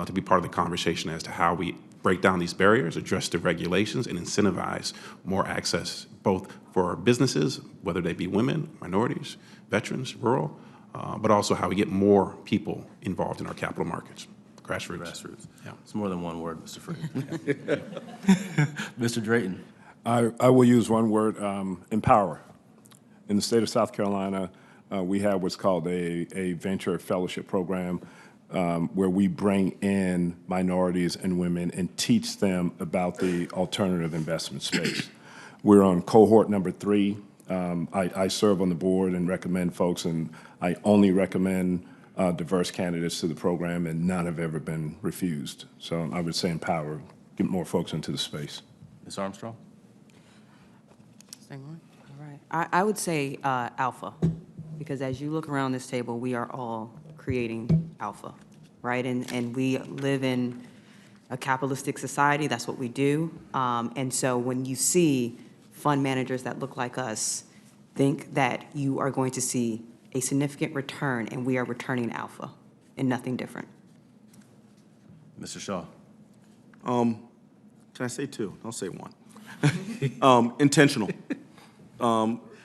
Speaker 9: to be part of the conversation as to how we break down these barriers, address the regulations, and incentivize more access, both for businesses, whether they be women, minorities, veterans, rural, but also how we get more people involved in our capital markets. Grassroots.
Speaker 3: Grassroots. Yeah. It's more than one word, Mr. Frazier. Mr. Drayton.
Speaker 5: I will use one word, empower. In the state of South Carolina, we have what's called a venture fellowship program where we bring in minorities and women and teach them about the alternative investment space. We're on cohort number 3. I serve on the board and recommend folks, and I only recommend diverse candidates to the program, and none have ever been refused. So I would say empower, get more folks into the space.
Speaker 3: Ms. Armstrong?
Speaker 7: Same one? All right. I would say alpha, because as you look around this table, we are all creating alpha, right? And we live in a capitalistic society. That's what we do. And so when you see fund managers that look like us, think that you are going to see a significant return, and we are returning alpha and nothing different.
Speaker 3: Mr. Shaw?
Speaker 4: Can I say 2? Don't say 1. Intentional.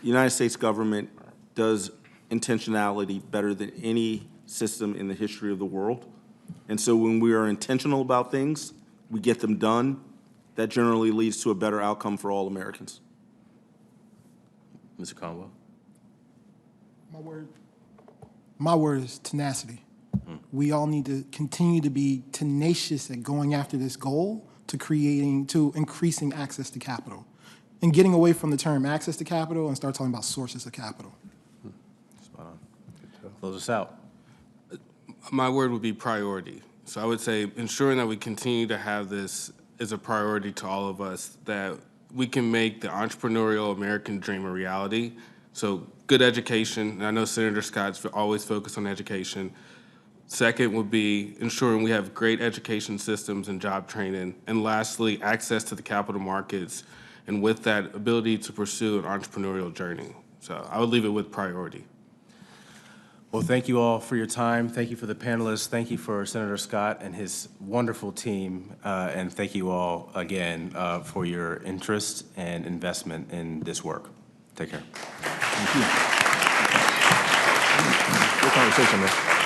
Speaker 4: United States government does intentionality better than any system in the history of the world. And so when we are intentional about things, we get them done. That generally leads to a better outcome for all Americans.
Speaker 3: Mr. Conwell?
Speaker 6: My word is tenacity. We all need to continue to be tenacious at going after this goal to increasing access to capital and getting away from the term access to capital and start talking about sources of capital.
Speaker 3: Spot on. Close us out.
Speaker 8: My word would be priority. So I would say ensuring that we continue to have this as a priority to all of us, that we can make the entrepreneurial American dream a reality. So good education, and I know Senator Scott's always focused on education. Second would be ensuring we have great education systems and job training. And lastly, access to the capital markets, and with that, ability to pursue an entrepreneurial journey. So I would leave it with priority.
Speaker 3: Well, thank you all for your time. Thank you for the panelists. Thank you for Senator Scott and his wonderful team. And thank you all again for your interest and investment in this work. Take care.
Speaker 1: Thank you. Good conversation, man.